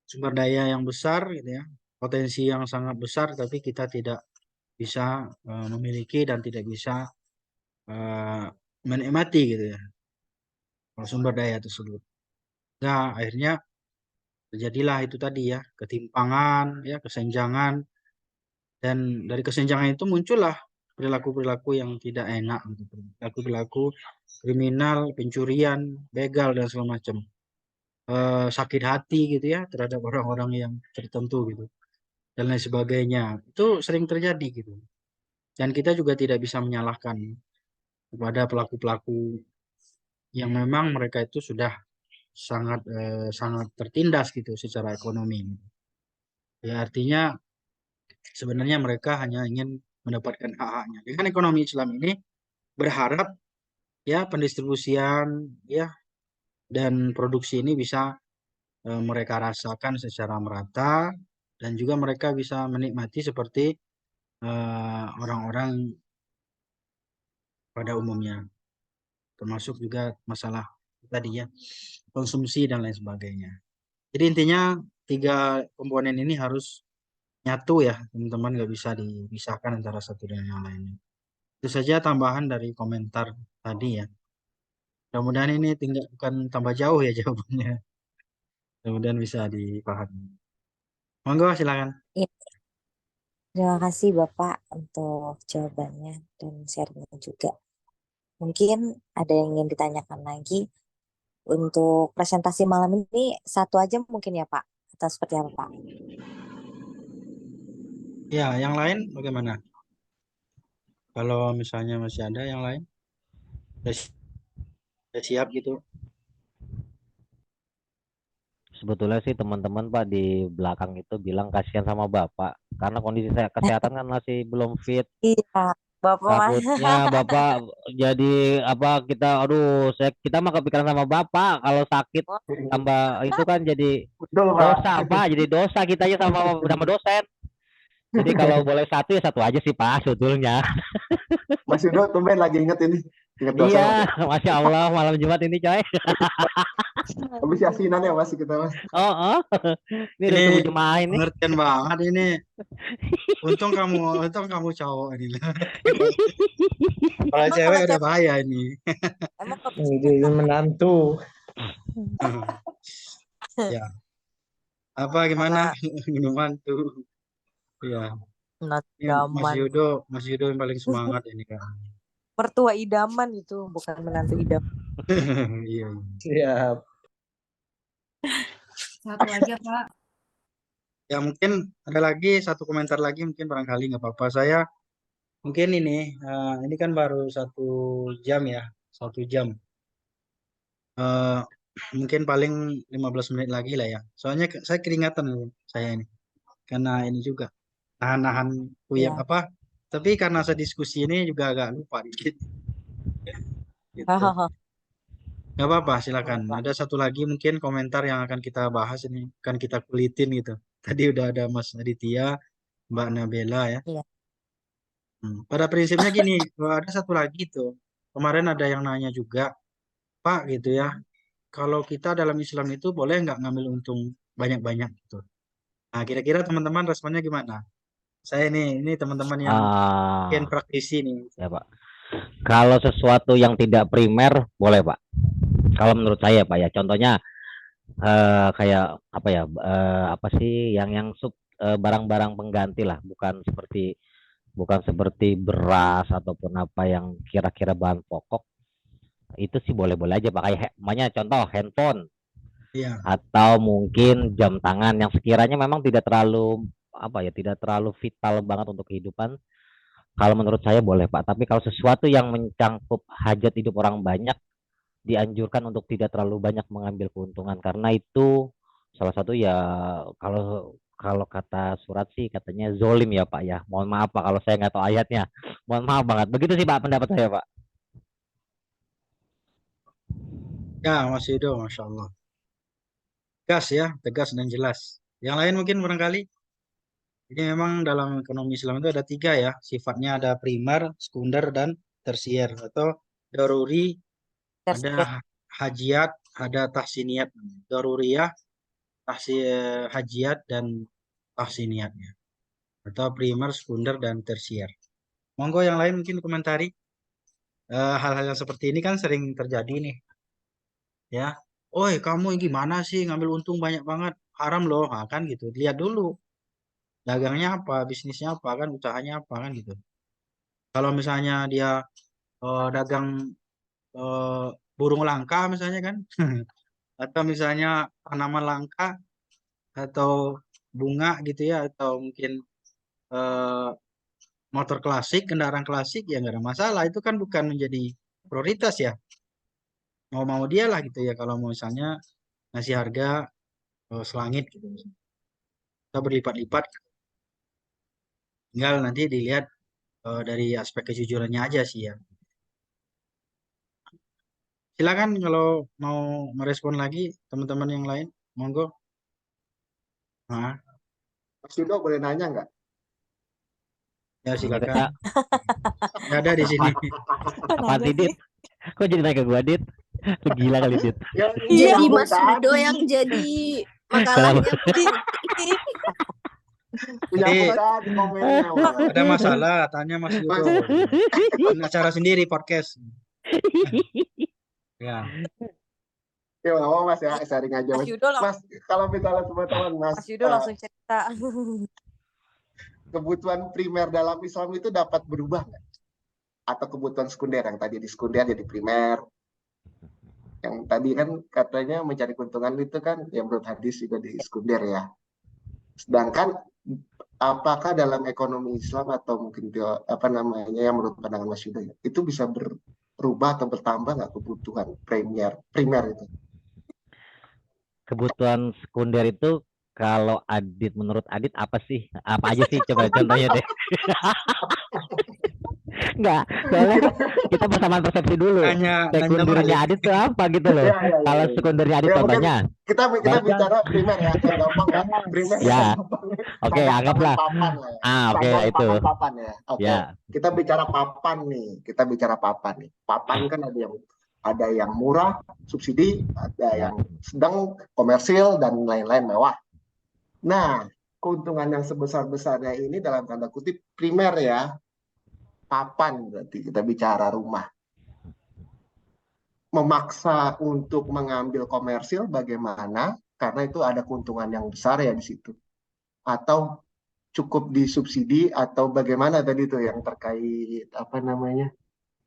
sumber daya yang besar gitu ya, potensi yang sangat besar tapi kita tidak bisa memiliki dan tidak bisa eh, menikmati gitu ya sumber daya tersebut. Nah, akhirnya terjadilah itu tadi ya, ketimpangan, ya, kesenjangan, dan dari kesenjangan itu muncullah perilaku-perilaku yang tidak enak, gitu. Perilaku-perilaku kriminal, pencurian, begal dan segala macam. Sakit hati gitu ya terhadap orang-orang yang tertentu gitu dan lain sebagainya. Itu sering terjadi gitu. Dan kita juga tidak bisa menyalahkan kepada pelaku-pelaku yang memang mereka itu sudah sangat tertindas gitu secara ekonomi. Ya artinya sebenarnya mereka hanya ingin mendapatkan hak-haknya. Dengan ekonomi Islam ini berharap ya pendistribusian ya dan produksi ini bisa mereka rasakan secara merata dan juga mereka bisa menikmati seperti orang-orang pada umumnya. Termasuk juga masalah tadi ya konsumsi dan lain sebagainya. Jadi intinya tiga komponen ini harus nyatu ya teman-teman, nggak bisa dipisahkan antara satu dan yang lainnya. Itu saja tambahan dari komentar tadi ya. Mudah-mudahan ini tinggal bukan tambah jauh ya jawabannya. Mudah-mudahan bisa dipahami. Monggo silakan. Iya, terima kasih Bapak untuk jawabannya dan sharingnya juga. Mungkin ada yang ingin ditanyakan lagi. Untuk presentasi malam ini satu aja mungkin ya Pak? Atau seperti apa Pak? Ya, yang lain bagaimana? Kalau misalnya masih ada yang lain, sudah siap gitu. Sebetulnya sih teman-teman Pak di belakang itu bilang kasihan sama Bapak karena kondisi kesehatan kan masih belum fit. Iya, Bapak mah. Takutnya Bapak jadi apa kita kita mah kepikiran sama Bapak kalau sakit tambah itu kan jadi Betul, Pak. dosa Pak, jadi dosa kita aja sama dosen. Jadi kalau boleh satu ya satu aja sih Pak sebetulnya. Mas Yudo tumben lagi inget ini. Inget dosen. Iya, Masya Allah malam Jumat ini coy. Habis yasinan ya Mas kita Mas. Oh. Ini udah Ini tunggu jemaah ini. pengertian banget ini. Untung kamu cowok ini. Kalau Emang cewek kalau udah bahaya ini. Emang kalau Jadi menantu. Ya. Apa gimana minuman tuh? Ya. Ini idaman. Mas Yudo yang paling semangat ini kan. Mertua idaman itu, bukan menantu idaman. Iya. Siap. Satu aja, Pak. Ya mungkin ada lagi satu komentar lagi mungkin barangkali nggak apa-apa. Saya mungkin ini kan baru 1 jam ya, 1 jam. Mungkin paling 15 menit lagi lah ya. Soalnya saya keringatan nih, saya ini. Karena ini juga nahan-nahan kuyap Iya. apa. Tapi karena saya diskusi ini juga agak lupa dikit. Gitu. Nggak apa-apa, silakan. Ada satu lagi mungkin komentar yang akan kita bahas ini, akan kita kulitin gitu. Tadi udah ada Mas Aditya, Mbak Nabela ya. Iya. Pada prinsipnya gini, ada satu lagi tuh. Kemarin ada yang nanya juga, Pak gitu ya. Kalau kita dalam Islam itu boleh nggak ngambil untung banyak-banyak gitu. Nah, kira-kira teman-teman responnya gimana? Saya ini teman-teman yang mungkin praktisi nih. Ya Pak. Kalau sesuatu yang tidak primer boleh Pak. Kalau menurut saya Pak ya, contohnya kayak apa ya, apa sih yang barang-barang pengganti lah, bukan seperti beras ataupun apa yang kira-kira bahan pokok. Itu sih boleh-boleh aja Pak. Kayak namanya contoh handphone. Iya. Atau mungkin jam tangan yang sekiranya memang tidak terlalu vital banget untuk kehidupan. Kalau menurut saya boleh Pak, tapi kalau sesuatu yang mencangkup hajat hidup orang banyak, dianjurkan untuk tidak terlalu banyak mengambil keuntungan, karena itu salah satu ya kalau kata surat sih katanya zolim ya Pak ya. Mohon maaf Pak kalau saya nggak tahu ayatnya. Mohon maaf banget. Begitu sih Pak pendapat saya Pak. Ya Mas Yudo, Masya Allah. Tegas ya, tegas dan jelas. Yang lain mungkin barangkali. Jadi memang dalam ekonomi Islam itu ada 3 ya, sifatnya ada primer, sekunder, dan tersier atau daruri, ada hajiat, ada tahsiniyat, daruriyah, hajiat dan tahsiniyatnya, atau primer, sekunder, dan tersier. Monggo yang lain mungkin komentari. Hal-hal yang seperti ini kan sering terjadi nih, ya. Oi kamu gimana sih ngambil untung banyak banget, haram loh, nah, kan gitu. Lihat dulu dagangnya apa, bisnisnya apa kan, usahanya apa kan gitu. Kalau misalnya dia dagang burung langka misalnya kan, atau misalnya tanaman langka atau bunga gitu ya, atau mungkin motor klasik, kendaraan klasik ya nggak ada masalah. Itu kan bukan menjadi prioritas ya. Mau dia lah gitu ya. Kalau mau misalnya ngasih harga selangit gitu, kita berlipat-lipat. Tinggal nanti dilihat dari aspek kejujurannya aja sih ya. Silakan kalau mau merespon lagi teman-teman yang lain, monggo. Nah, Mas Yudo boleh nanya nggak? ya silakan. Nggak ada di sini. Apa Dit? Kok jadi naik ke gua Dit? Lu gila kali Dit. Jadi Mas Yudo yang jadi makalahnya. Punya Jadi pulsa di komennya, Mas. ada masalah, tanya Mas Mas, Yudo. Ini acara sendiri podcast. Ya, ya nggak apa Mas ya, sharing aja Mas Mas. Yudo, Mas, kalau misalnya teman-teman Mas, Mas Yudo langsung cerita. kebutuhan primer dalam Islam itu dapat berubah nggak? Atau kebutuhan sekunder yang tadi di sekunder jadi primer? Yang tadi kan katanya mencari keuntungan itu kan yang menurut hadis juga di sekunder ya. Sedangkan apakah dalam ekonomi Islam atau mungkin apa namanya yang menurut pandangan Mas Yuda ya, itu bisa berubah atau bertambah nggak kebutuhan primer itu? Kebutuhan sekunder itu kalau menurut Adit apa sih? Apa aja sih? Coba contohnya deh. Enggak, soalnya kita bersamaan persepsi dulu. nanya Sekundernya balik. Adit itu apa gitu loh. Ya, ya, Kalau ya. sekundernya Adit Ya, mungkin contohnya. kita Baca. bicara primer ya, yang gampang ya. Primer Ya. yang gampang. Oke, Sandang, anggaplah. pangan, papan lah ya. Oke, Sandang, itu. pangan, papan ya. Oke. Ya. Kita bicara papan nih. Papan kan ada yang murah, subsidi, ada Ya. yang sedang, komersil, dan lain-lain mewah. Nah, keuntungan yang sebesar-besarnya ini dalam tanda kutip primer ya. Papan berarti kita bicara rumah. Memaksa untuk mengambil komersil bagaimana? Karena itu ada keuntungan yang besar ya di situ. Atau cukup disubsidi atau bagaimana tadi tuh yang terkait apa namanya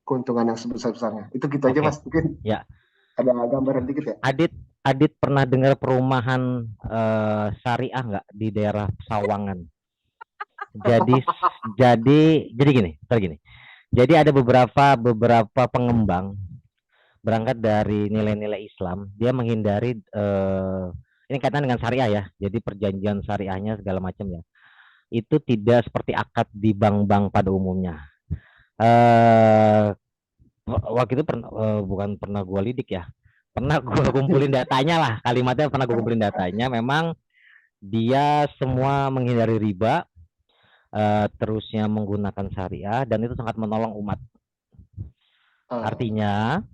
keuntungan yang sebesar-besarnya. Itu gitu aja Oke. Mas, mungkin Ya. ada gambaran dikit ya. Adit pernah dengar perumahan syariah nggak di daerah Sawangan? Jadi gini. Jadi ada beberapa pengembang berangkat dari nilai-nilai Islam, dia menghindari ini kaitan dengan syariah ya. Jadi perjanjian syariahnya segala macam ya. Itu tidak seperti akad di bank-bank pada umumnya. Waktu itu bukan pernah gue lidik ya. Pernah gue kumpulin datanya lah. Kalimatnya pernah gue kumpulin datanya. Memang dia semua menghindari riba, terusnya menggunakan syariah, dan itu sangat menolong umat. Artinya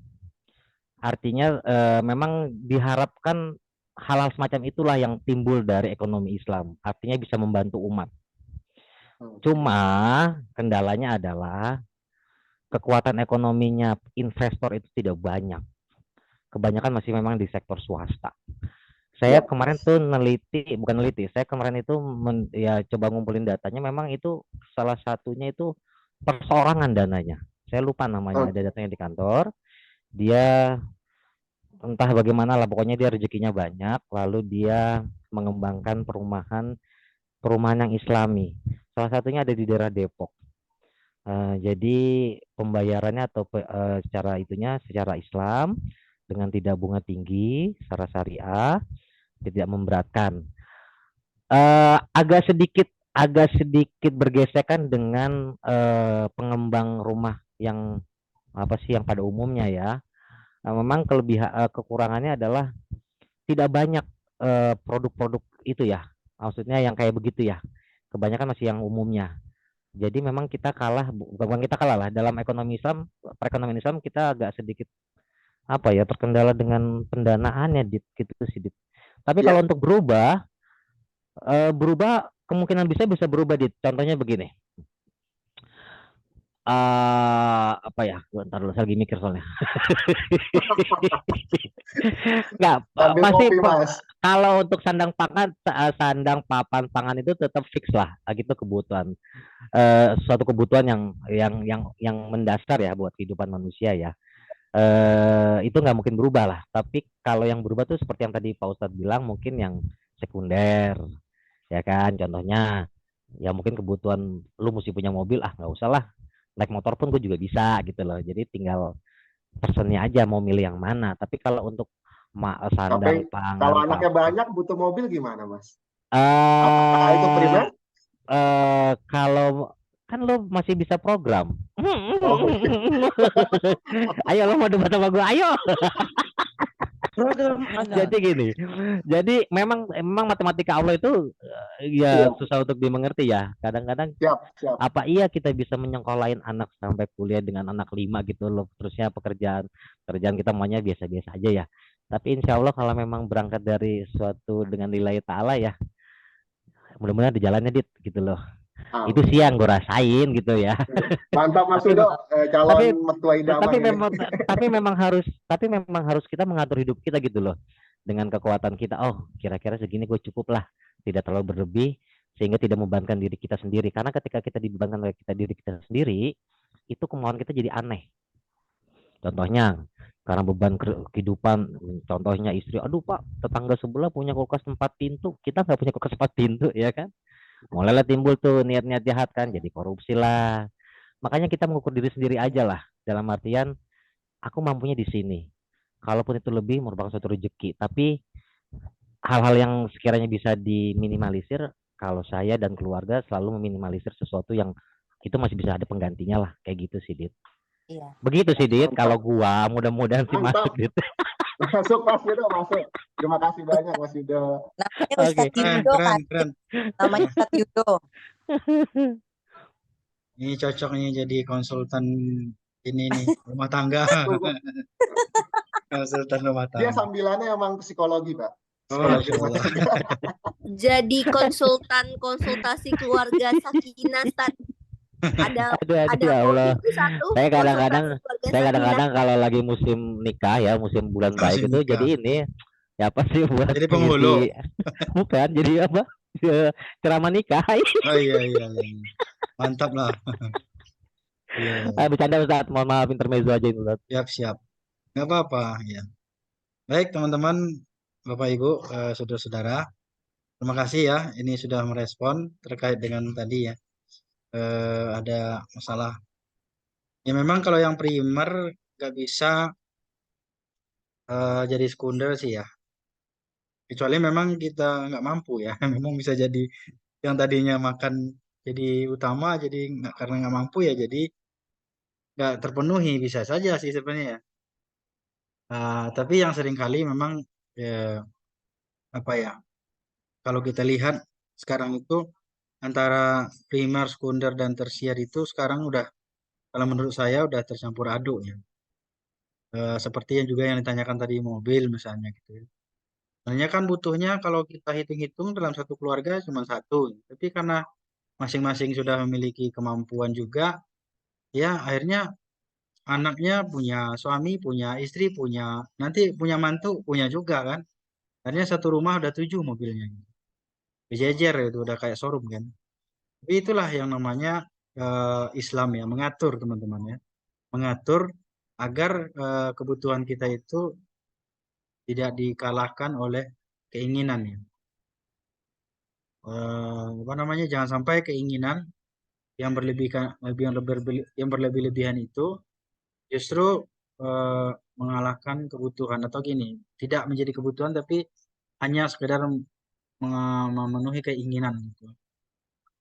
memang diharapkan hal-hal semacam itulah yang timbul dari ekonomi Islam. Artinya bisa membantu umat. Cuma kendalanya adalah kekuatan ekonominya investor itu tidak banyak. Kebanyakan masih memang di sektor swasta. Saya kemarin tuh saya kemarin itu coba ngumpulin datanya, memang itu salah satunya itu perseorangan dananya. Saya lupa namanya, ada datanya di kantor. Dia entah bagaimana lah, pokoknya dia rezekinya banyak, lalu dia mengembangkan perumahan yang Islami. Salah satunya ada di daerah Depok. Jadi pembayarannya atau secara Islam dengan tidak bunga tinggi, secara syariah, tidak memberatkan. Agak sedikit bergesekan dengan pengembang rumah yang yang pada umumnya ya. Memang kekurangannya adalah tidak banyak produk-produk itu ya. Maksudnya yang kayak begitu ya. Kebanyakan masih yang umumnya. Jadi memang kita bukan kita kalah lah, dalam perekonomian Islam kita agak sedikit terkendala dengan pendanaannya gitu sih. Tapi kalau untuk berubah kemungkinan bisa berubah contohnya begini. Bentar dulu, saya lagi mikir soalnya. Nggak, pasti kalau untuk sandang papan pangan itu tetap fix lah, gitu kebutuhan. Suatu kebutuhan yang mendasar ya buat kehidupan manusia ya. Itu nggak mungkin berubah lah. Tapi kalau yang berubah tuh seperti yang tadi Pak Ustadz bilang, mungkin yang sekunder, ya kan. Contohnya, ya mungkin kebutuhan lu mesti punya mobil, nggak usah lah. Naik motor pun gue juga bisa gitu loh. Jadi tinggal personnya aja mau milih yang mana. Tapi kalau untuk sandang pangan, kalau anaknya banyak butuh mobil gimana Mas? Apakah itu primer? Kalau kan lo masih bisa program. Ayo lo mau debat sama gue, ayo. Jadi gini, jadi memang matematika Allah itu susah untuk dimengerti ya. Kadang-kadang apa iya kita bisa menyekolahkan anak sampai kuliah dengan anak 5 gitu loh. Terusnya pekerjaan kita maunya biasa-biasa aja ya. Tapi insya Allah kalau memang berangkat dari suatu dengan nilai ta'ala ya, mudah-mudahan di jalannya Dit gitu loh. Itu Amin. sih yang gue rasain gitu ya. Mantap Mas Tapi Yudo, calon tapi mertua idaman tapi ini. memang harus kita mengatur hidup kita gitu loh dengan kekuatan kita. Oh, kira-kira segini gue cukup lah, tidak terlalu berlebih sehingga tidak membebankan diri kita sendiri. Karena ketika kita dibebankan oleh diri kita sendiri, itu kemauan kita jadi aneh. Contohnya karena beban kehidupan, contohnya istri, aduh Pak, tetangga sebelah punya kulkas 4 pintu, kita nggak punya kulkas 4 pintu, ya kan? Mulailah timbul tuh niat-niat jahat kan, jadi korupsi lah. Makanya kita mengukur diri sendiri aja lah, dalam artian aku mampunya di sini. Kalaupun itu lebih merupakan suatu rezeki, tapi hal-hal yang sekiranya bisa diminimalisir, kalau saya dan keluarga selalu meminimalisir sesuatu yang itu masih bisa ada penggantinya lah, kayak gitu sih Dit. Iya. Begitu sih Dit, kalau Mantap. gua mudah-mudahan sih masuk Mantap. Dit. Masuk Mas Yudo, masuk. Terima kasih banyak Mas Yudo. Namanya Oke. Ustadz Keren, Yudo keren, kan. keren. Namanya Ustadz Yudo. Ini cocok nih jadi konsultan ini nih, rumah tangga. Konsultan rumah Dia tangga. sambilannya emang psikologi, Pak. Oh, Psikologi Masya rumah Allah. tangga. Jadi konsultasi keluarga Sakinah Ustaz. Ada Aduh ya Allah. kode satu Saya kadang-kadang konsultasi keluarga Sakinah. kalau lagi musim nikah ya, musim bulan baik Musim itu nikah. jadi ini ya apa sih buat Jadi penghulu. bukan jadi apa? Ceramah nikah. Oh iya, iya, iya. Mantap lah. Iya, Bercanda Ustaz, mohon maaf intermezzo aja itu Ustaz. siap, siap. Nggak apa-apa, ya. Baik, teman-teman, Bapak Ibu, saudara-saudara, terima kasih ya. Ini sudah merespon terkait dengan tadi ya. Ada masalah. Ya memang kalau yang primer nggak bisa jadi sekunder sih ya. Kecuali memang kita nggak mampu ya. Memang bisa jadi yang tadinya makan jadi utama, jadi karena nggak mampu ya, jadi nggak terpenuhi, bisa saja sih sebenarnya ya. Tapi yang sering kali memang apa ya, kalau kita lihat sekarang itu antara primer, sekunder dan tersier itu sekarang udah, kalau menurut saya udah tercampur aduk ya. Seperti yang juga yang ditanyakan tadi mobil misalnya gitu ya. Sebenarnya kan butuhnya kalau kita hitung-hitung dalam satu keluarga cuma satu, tapi karena masing-masing sudah memiliki kemampuan juga, ya akhirnya anaknya punya, suami punya, istri punya, nanti punya mantu punya juga kan. Akhirnya satu rumah udah 7 mobilnya. Berjejer itu udah kayak showroom kan. Tapi itulah yang namanya Islam ya, mengatur teman-teman ya. Mengatur agar kebutuhan kita itu tidak dikalahkan oleh keinginan ya. Apa namanya, jangan sampai keinginan yang berlebih-lebihan itu justru mengalahkan kebutuhan, atau gini, tidak menjadi kebutuhan tapi hanya sekedar memenuhi keinginan gitu.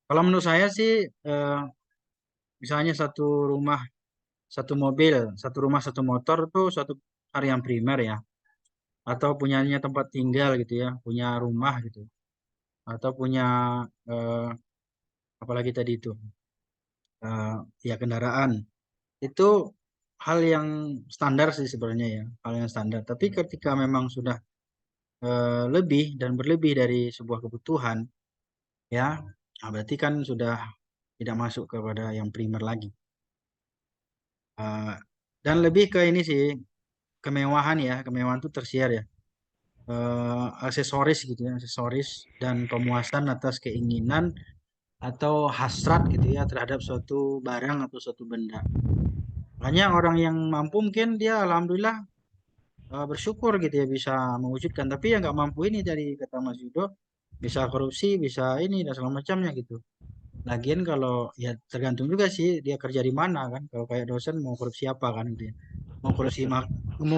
Kalau menurut saya sih misalnya satu rumah satu mobil, satu rumah satu motor itu suatu hal yang primer ya, atau punyanya tempat tinggal gitu ya, punya rumah gitu, atau punya eh, apalagi tadi itu ya kendaraan, itu hal yang standar sih sebenarnya ya, hal yang standar. Tapi ketika memang sudah lebih dan berlebih dari sebuah kebutuhan ya, berarti kan sudah tidak masuk kepada yang primer lagi. Dan lebih ke ini sih, kemewahan ya, kemewahan itu tersier ya. Aksesoris gitu ya, aksesoris dan pemuasan atas keinginan atau hasrat gitu ya terhadap suatu barang atau suatu benda. Makanya orang yang mampu mungkin dia alhamdulillah bersyukur gitu ya bisa mewujudkan, tapi yang nggak mampu ini dari kata Mas Yudo bisa korupsi, bisa ini dan segala macamnya gitu. Lagian kalau ya tergantung juga sih dia kerja di mana kan. Kalau kayak dosen mau korupsi apa kan gitu ya. Mau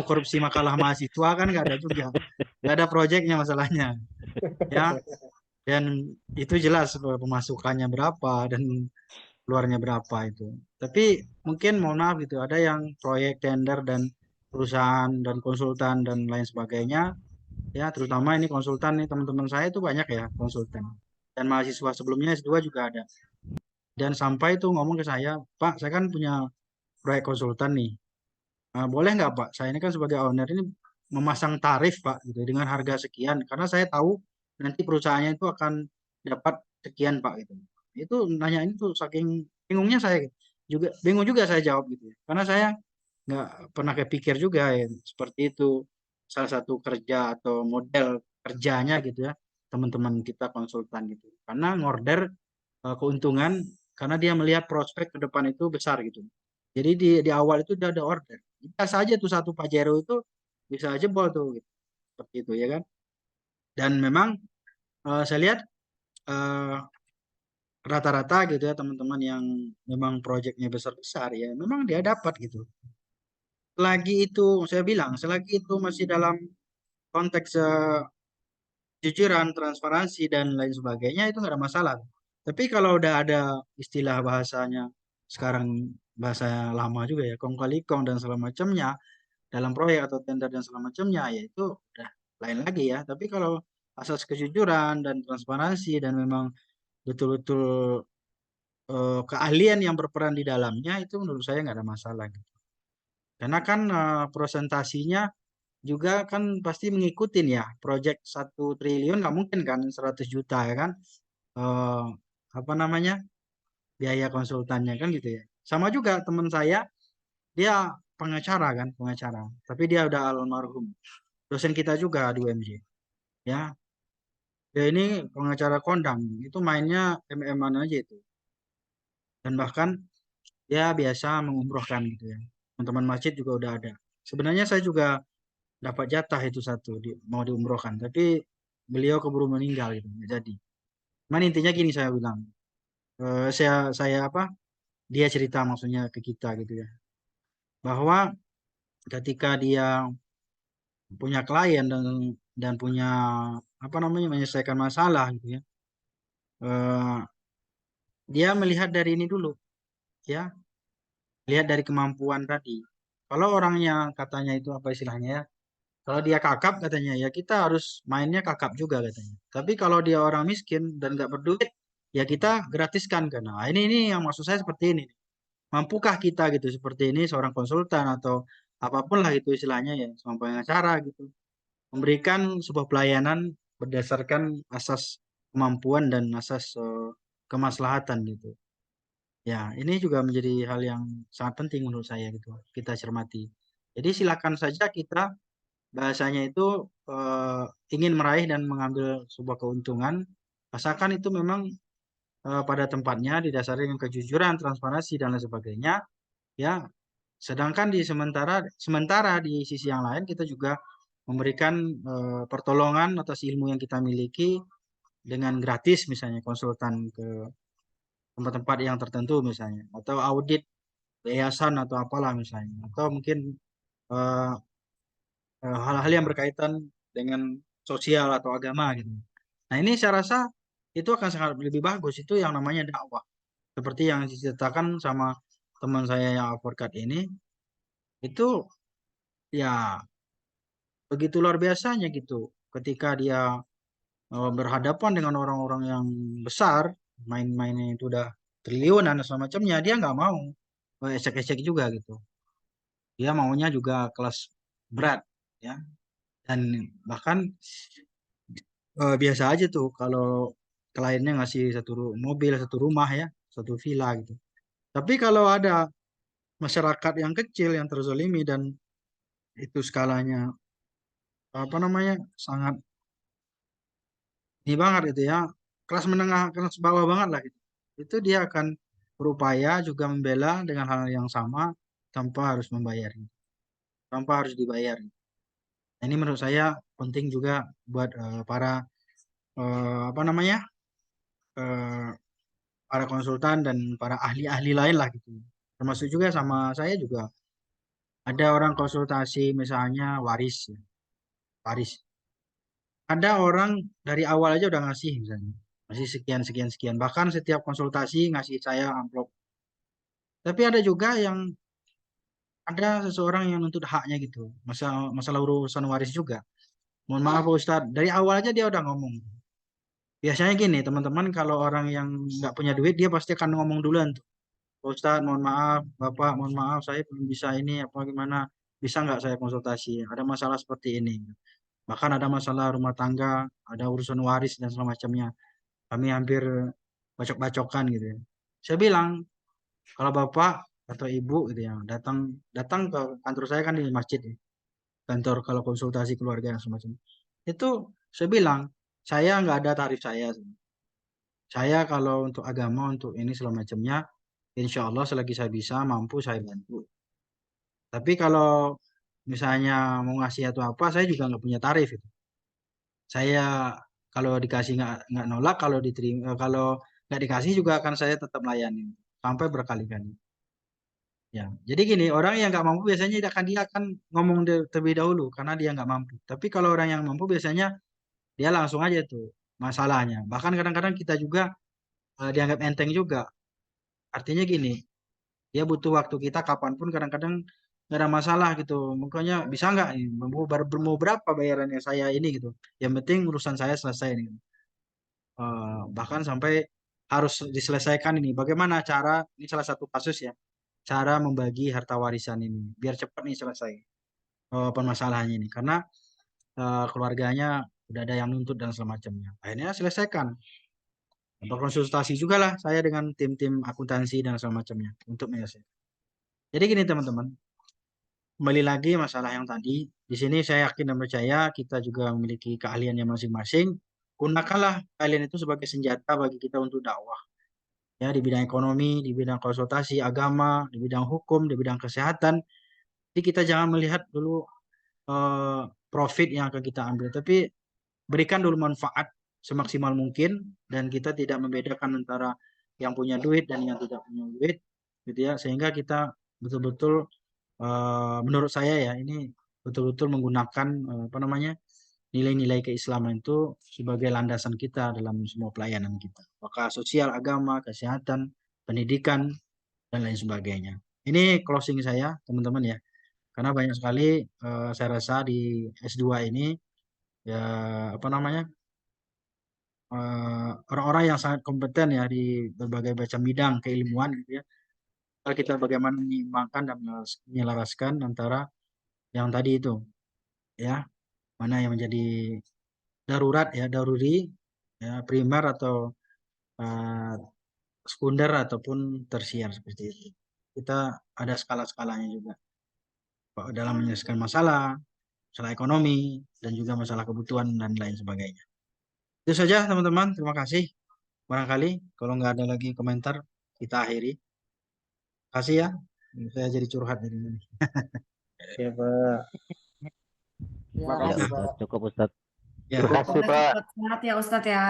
korupsi makalah mahasiswa kan nggak ada juga. Nggak ada proyeknya masalahnya. Ya, dan itu jelas pemasukannya berapa dan keluarnya berapa itu. Tapi mungkin mohon maaf gitu, ada yang proyek tender dan perusahaan dan konsultan dan lain sebagainya. Ya, terutama ini konsultan nih, teman-teman saya itu banyak ya konsultan. Dan mahasiswa sebelumnya S2 juga ada. Dan sampai itu ngomong ke saya, Pak, saya kan punya proyek konsultan nih. Boleh nggak Pak? Saya ini kan sebagai owner ini memasang tarif Pak, gitu dengan harga sekian. Karena saya tahu nanti perusahaannya itu akan dapat sekian Pak gitu. Itu nanya itu saking bingungnya saya gitu. Bingung juga saya jawab gitu ya. Karena saya nggak pernah kepikir juga ya seperti itu salah satu kerja atau model kerjanya gitu ya teman-teman kita konsultan gitu. Karena ngorder keuntungan karena dia melihat prospek ke depan itu besar gitu. Jadi di awal itu udah ada order. Bisa saja tuh satu Pajero itu bisa jebol tuh gitu. Seperti itu ya kan. Dan memang saya lihat eh, rata-rata gitu ya teman-teman yang memang proyeknya besar-besar ya memang dia dapat gitu. Selagi itu saya bilang selagi itu masih dalam konteks jujuran, transparansi dan lain sebagainya itu nggak ada masalah. Tapi kalau udah ada istilah bahasanya sekarang bahasa lama juga ya kong kali kong dan segala macamnya dalam proyek atau tender dan segala macamnya ya itu udah lain lagi ya. Tapi kalau asas kejujuran dan transparansi dan memang betul-betul keahlian yang berperan di dalamnya itu menurut saya nggak ada masalah gitu. Karena kan presentasinya juga kan pasti mengikutin ya proyek 1 triliun nggak mungkin kan 100 juta ya kan eh, apa namanya biaya konsultannya kan gitu ya sama juga teman saya dia pengacara kan pengacara tapi dia udah almarhum dosen kita juga di UMJ ya dia ini pengacara kondang itu mainnya MM-an aja itu dan bahkan dia biasa mengumrohkan gitu ya teman-teman masjid juga udah ada sebenarnya saya juga dapat jatah itu satu mau diumrohkan tapi beliau keburu meninggal gitu nggak jadi cuman intinya gini saya bilang saya apa dia cerita maksudnya ke kita gitu ya bahwa ketika dia punya klien dan punya apa namanya menyelesaikan masalah gitu ya eh, dia melihat dari ini dulu ya lihat dari kemampuan tadi kalau orangnya katanya itu apa istilahnya ya kalau dia kakap katanya ya kita harus mainnya kakap juga katanya. Tapi kalau dia orang miskin dan nggak berduit ya kita gratiskan karena ini yang maksud saya seperti ini. Mampukah kita gitu seperti ini seorang konsultan atau apapun lah itu istilahnya ya sama pengacara gitu memberikan sebuah pelayanan berdasarkan asas kemampuan dan asas kemaslahatan gitu. Ya, ini juga menjadi hal yang sangat penting menurut saya gitu kita cermati. Jadi silakan saja kita bahasanya itu eh, ingin meraih dan mengambil sebuah keuntungan, asalkan itu memang pada tempatnya didasari dengan kejujuran, transparansi dan lain sebagainya. Ya, sedangkan di sementara di sisi yang lain kita juga memberikan pertolongan atas ilmu yang kita miliki dengan gratis misalnya konsultan ke tempat-tempat yang tertentu misalnya atau audit yayasan atau apalah misalnya atau mungkin eh, hal-hal yang berkaitan dengan sosial atau agama gitu. Nah ini saya rasa itu akan sangat lebih bagus itu yang namanya dakwah. Seperti yang diceritakan sama teman saya yang advokat ini itu ya begitu luar biasanya gitu. Ketika dia berhadapan dengan orang-orang yang besar, main-mainnya itu udah triliunan dan semacamnya, dia nggak mau ecek-ecek juga gitu. Dia maunya juga kelas berat ya. Dan bahkan biasa aja tuh kalau kliennya ngasih satu mobil, satu rumah ya, satu villa gitu. Tapi kalau ada masyarakat yang kecil yang terzolimi dan itu skalanya apa namanya sangat ini banget itu ya, kelas menengah, kelas bawah banget lah gitu. Itu dia akan berupaya juga membela dengan hal yang sama tanpa harus membayar, tanpa harus dibayar. Nah, ini menurut saya penting juga buat para apa namanya eh, para konsultan dan para ahli-ahli lain lah gitu. Termasuk juga sama saya juga ada orang konsultasi misalnya waris, ya, waris. Ada orang dari awal aja udah ngasih misalnya, ngasih sekian sekian sekian. Bahkan setiap konsultasi ngasih saya amplop. Tapi ada juga yang ada seseorang yang nuntut haknya gitu, masalah masalah urusan waris juga. Mohon maaf Pak Ustadz, dari awal aja dia udah ngomong. Biasanya gini teman-teman, kalau orang yang nggak punya duit dia pasti akan ngomong duluan tuh. Pak Ustadz, mohon maaf, Bapak, mohon maaf, saya belum bisa ini apa gimana, bisa nggak saya konsultasi? Ada masalah seperti ini. Bahkan ada masalah rumah tangga, ada urusan waris dan semacamnya. Kami hampir bacok-bacokan gitu ya. Saya bilang, kalau bapak atau ibu gitu ya datang datang ke kantor saya kan di masjid ya. Kantor kalau konsultasi keluarga yang semacam itu, saya bilang saya nggak ada tarif saya. Saya kalau untuk agama untuk ini segala macamnya, insya Allah selagi saya bisa mampu saya bantu. Tapi kalau misalnya mau ngasih atau apa, saya juga nggak punya tarif itu. Saya kalau dikasih nggak nolak, kalau diterima kalau nggak dikasih juga akan saya tetap layani sampai berkali-kali. Ya, jadi gini, orang yang nggak mampu biasanya dia akan ngomong terlebih dahulu karena dia nggak mampu. Tapi kalau orang yang mampu biasanya dia langsung aja tuh masalahnya. Bahkan kadang-kadang kita juga dianggap enteng juga. Artinya gini, dia butuh waktu kita kapanpun kadang-kadang nggak ada masalah gitu. Makanya bisa nggak nih, mau berapa bayarannya saya ini gitu. Yang penting urusan saya selesai nih. Bahkan sampai harus diselesaikan ini. Bagaimana cara, ini salah satu kasus ya, cara membagi harta warisan ini biar cepat nih selesai permasalahannya ini. Karena keluarganya udah ada yang nuntut dan semacamnya. Akhirnya selesaikan. Berkonsultasi juga lah saya dengan tim-tim akuntansi dan semacamnya untuk menyelesaikan. Jadi gini teman-teman, kembali lagi masalah yang tadi. Di sini saya yakin dan percaya kita juga memiliki keahliannya masing-masing. Gunakanlah keahlian itu sebagai senjata bagi kita untuk dakwah. Ya, di bidang ekonomi, di bidang konsultasi agama, di bidang hukum, di bidang kesehatan. Jadi kita jangan melihat dulu profit yang akan kita ambil, tapi berikan dulu manfaat semaksimal mungkin dan kita tidak membedakan antara yang punya duit dan yang tidak punya duit, gitu ya. Sehingga kita betul-betul menurut saya ya ini betul-betul menggunakan apa namanya nilai-nilai keislaman itu sebagai landasan kita dalam semua pelayanan kita. Apakah sosial, agama, kesehatan, pendidikan dan lain sebagainya. Ini closing saya teman-teman ya. Karena banyak sekali saya rasa di S2 ini ya apa namanya orang-orang yang sangat kompeten ya di berbagai macam bidang keilmuan gitu ya. Kalau kita bagaimana menyeimbangkan dan menyelaraskan antara yang tadi itu ya, mana yang menjadi darurat ya, daruri ya, primer atau uh, sekunder ataupun tersier seperti itu. Kita ada skala-skalanya juga dalam menyelesaikan masalah, masalah ekonomi dan juga masalah kebutuhan dan lain sebagainya. Itu saja teman-teman, terima kasih. Barangkali kalau nggak ada lagi komentar, kita akhiri. Kasih ya, saya jadi curhat dari ini. Ya, Pak. Terima Ya kasih, Ustadz, Pak. cukup Ustadz. Ya, Terima kasih, Pak. Semangat ya Ustadz ya.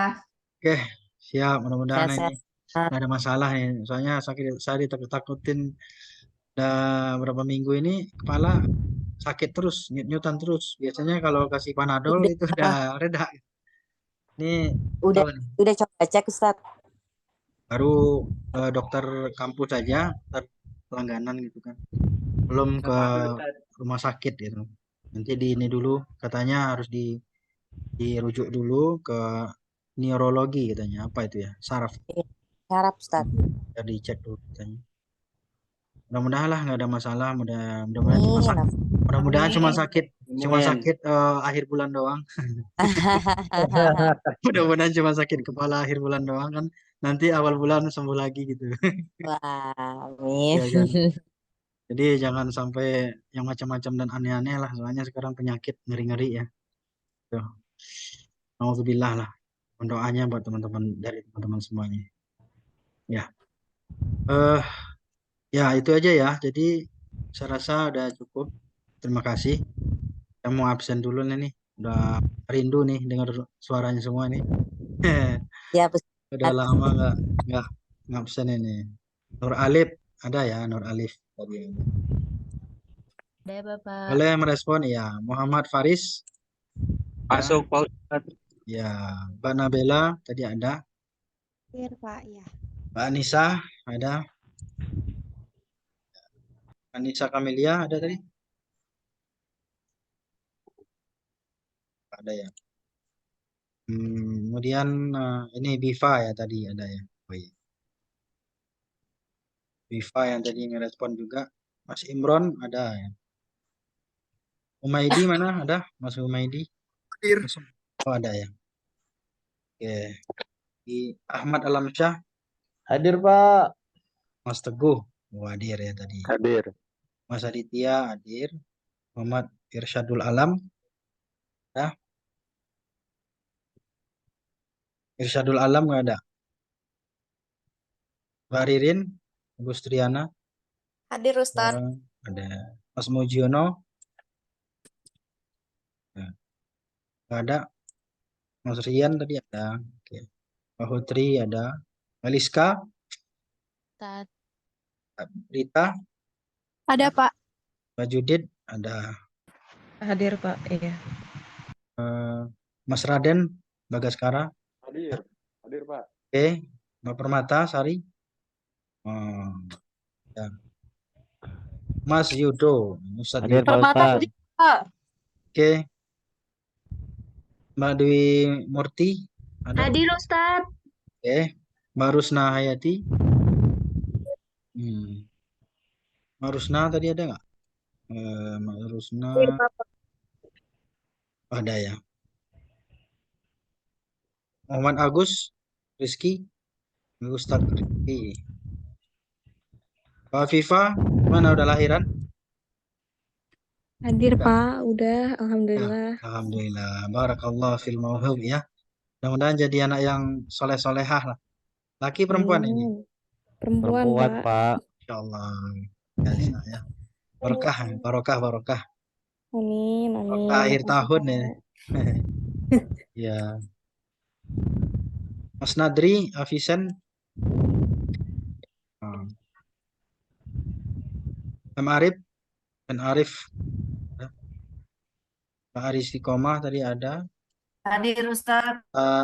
oke, siap. Mudah-mudahan ini Sehat-sehat. nggak ada masalah nih. Soalnya saya ditakut-takutin udah berapa minggu ini kepala sakit terus, nyut-nyutan terus. Biasanya kalau kasih Panadol itu udah reda. Ini Udah tahu nih, udah coba cek Ustadz. baru dokter kampus saja, dokter pelangganan gitu kan. Belum ke rumah sakit gitu. Nanti di ini dulu katanya harus dirujuk dulu ke neurologi katanya. Apa itu ya? Saraf. Harap Ustadz. Ya dicek dulu katanya. Mudah-mudahan lah nggak ada masalah. Mudah-mudahan cuma Amin. sakit. Mudah-mudahan cuma sakit. Cuma Amin. sakit akhir bulan doang. Mudah-mudahan cuma sakit kepala akhir bulan doang kan. Nanti awal bulan sembuh lagi gitu. Wah, amin. Ya kan. Jadi jangan sampai yang macam-macam dan aneh-aneh lah. Soalnya sekarang penyakit ngeri-ngeri ya. Tuh. Alhamdulillah lah. Doanya buat teman-teman dari teman-teman semuanya. Ya. eh Ya itu aja ya. Jadi saya rasa udah cukup. Terima kasih. Saya mau absen dulu nih. Udah rindu nih dengar suaranya semua nih. Ya, Udah Ustadz. lama nggak absen ini. Nur Alif ada ya, Nur Alif tadi. Ada Bapak. Boleh merespon ya. Muhammad Faris. Masuk Pak Ustadz. Ya, Mbak Nabela tadi ada. Clear, Pak, ya. Mbak Anissa ada. Anissa Kamelia ada tadi. Ada ya. Kemudian ini Biva ya tadi ada ya. Oh, iya. Biva yang tadi ngerespon juga. Mas Imron ada ya. Umaidi mana ada? Mas Umaidi? Oh ada ya. Oke. Ahmad Alamsyah, Hadir, Pak. Mas Teguh, hadir ya tadi. Hadir. Mas Aditya hadir. Muhammad Irsyadul Alam, ya. Irsyadul Alam nggak ada. Mbak Ririn, Agustriana, Hadir Ustadz. ada. Mas Mujiono, nggak ada. Mas Rian tadi ada. Oke. Mbak Hutri ada. Meliska, Ustadz. Rita, Ada, Pak. Mbak Judit ada. Hadir, Pak. Iya. Mas Raden Bagaskara, Hadir. Hadir, Pak. oke. Mbak Permata Sari, ya. Mas Yudo, Ustadz Hadir, Yudo, Pak Permata Ustadz. hadir, Pak. oke. Mbak Dwi Murti ada, Hadir Ustadz. oke. Mbak Rusna Hayati, Mbak Rusna tadi ada nggak? Mbak Rusna ada ya. Muhammad Agus Rizky, Ustadz Rizky. Pak Viva, mana udah lahiran? Hadir Udah. Pak, udah. Ya, Alhamdulillah. alhamdulillah. Barakallah fil mauhub ya. Mudah-mudahan jadi anak yang soleh-solehah lah. Laki perempuan ini? Amin. Perempuan Perempuan, Pak. Pak. Insyaallah. Biasa ya. Barokah, barokah. Amin, Barokah amin. akhir Makasih, tahun ya. Pak. Ya. Mas Nadri, Afisen. M Arif, dan Arif. Pak Aris Iqomah tadi ada. Hadir, Ustadz.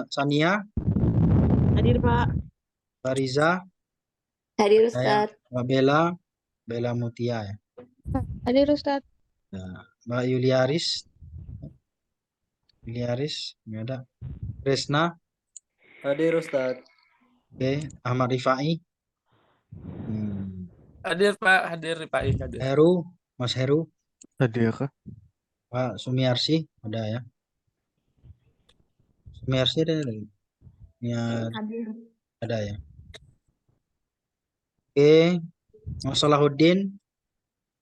Sania, Hadir Pak. Pak Riza, Hadir saya, Ustadz. Mbak Bella Mutia ya. Hadir Ustadz. Mbak Yuliaris, nggak ada. Resna, Hadir, Ustadz. oke. Ahmad Rifai, Hadir Pak, hadir Pak. Hadir. Heru, Mas Heru, Hadir. Pak Sumiarsi ada ya. Sumiarsi ada ya, Hadir. ada ya. Oke, Mas Salahuddin,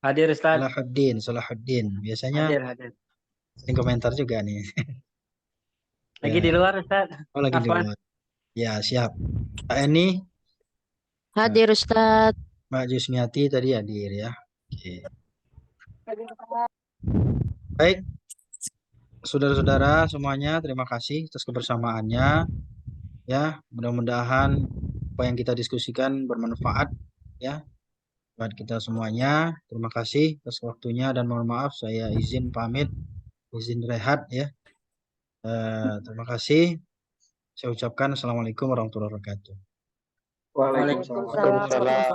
Hadir, Ustadz. Salahuddin. Biasanya Hadir. sering komentar juga nih. Lagi Ya. di luar, Ustadz. Oh, lagi di Afwan. luar. Ya, siap. Pak Eni, Hadir Ustadz. Mbak Jusmiati tadi hadir ya. Oke. Baik, saudara-saudara semuanya, terima kasih atas kebersamaannya. Ya, mudah-mudahan apa yang kita diskusikan bermanfaat ya buat kita semuanya. Terima kasih atas waktunya dan mohon maaf saya izin pamit, izin rehat ya. Terima kasih. Saya ucapkan Assalamualaikum warahmatullahi wabarakatuh. Waalaikumsalam.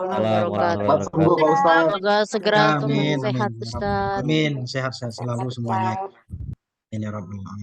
Waalaikumsalam. Sembuh, Pak Ustadz. Semoga segera Amin, sehat amin. Ustadz. Amin, sehat selalu semuanya. Ini ya Rabbal alamin.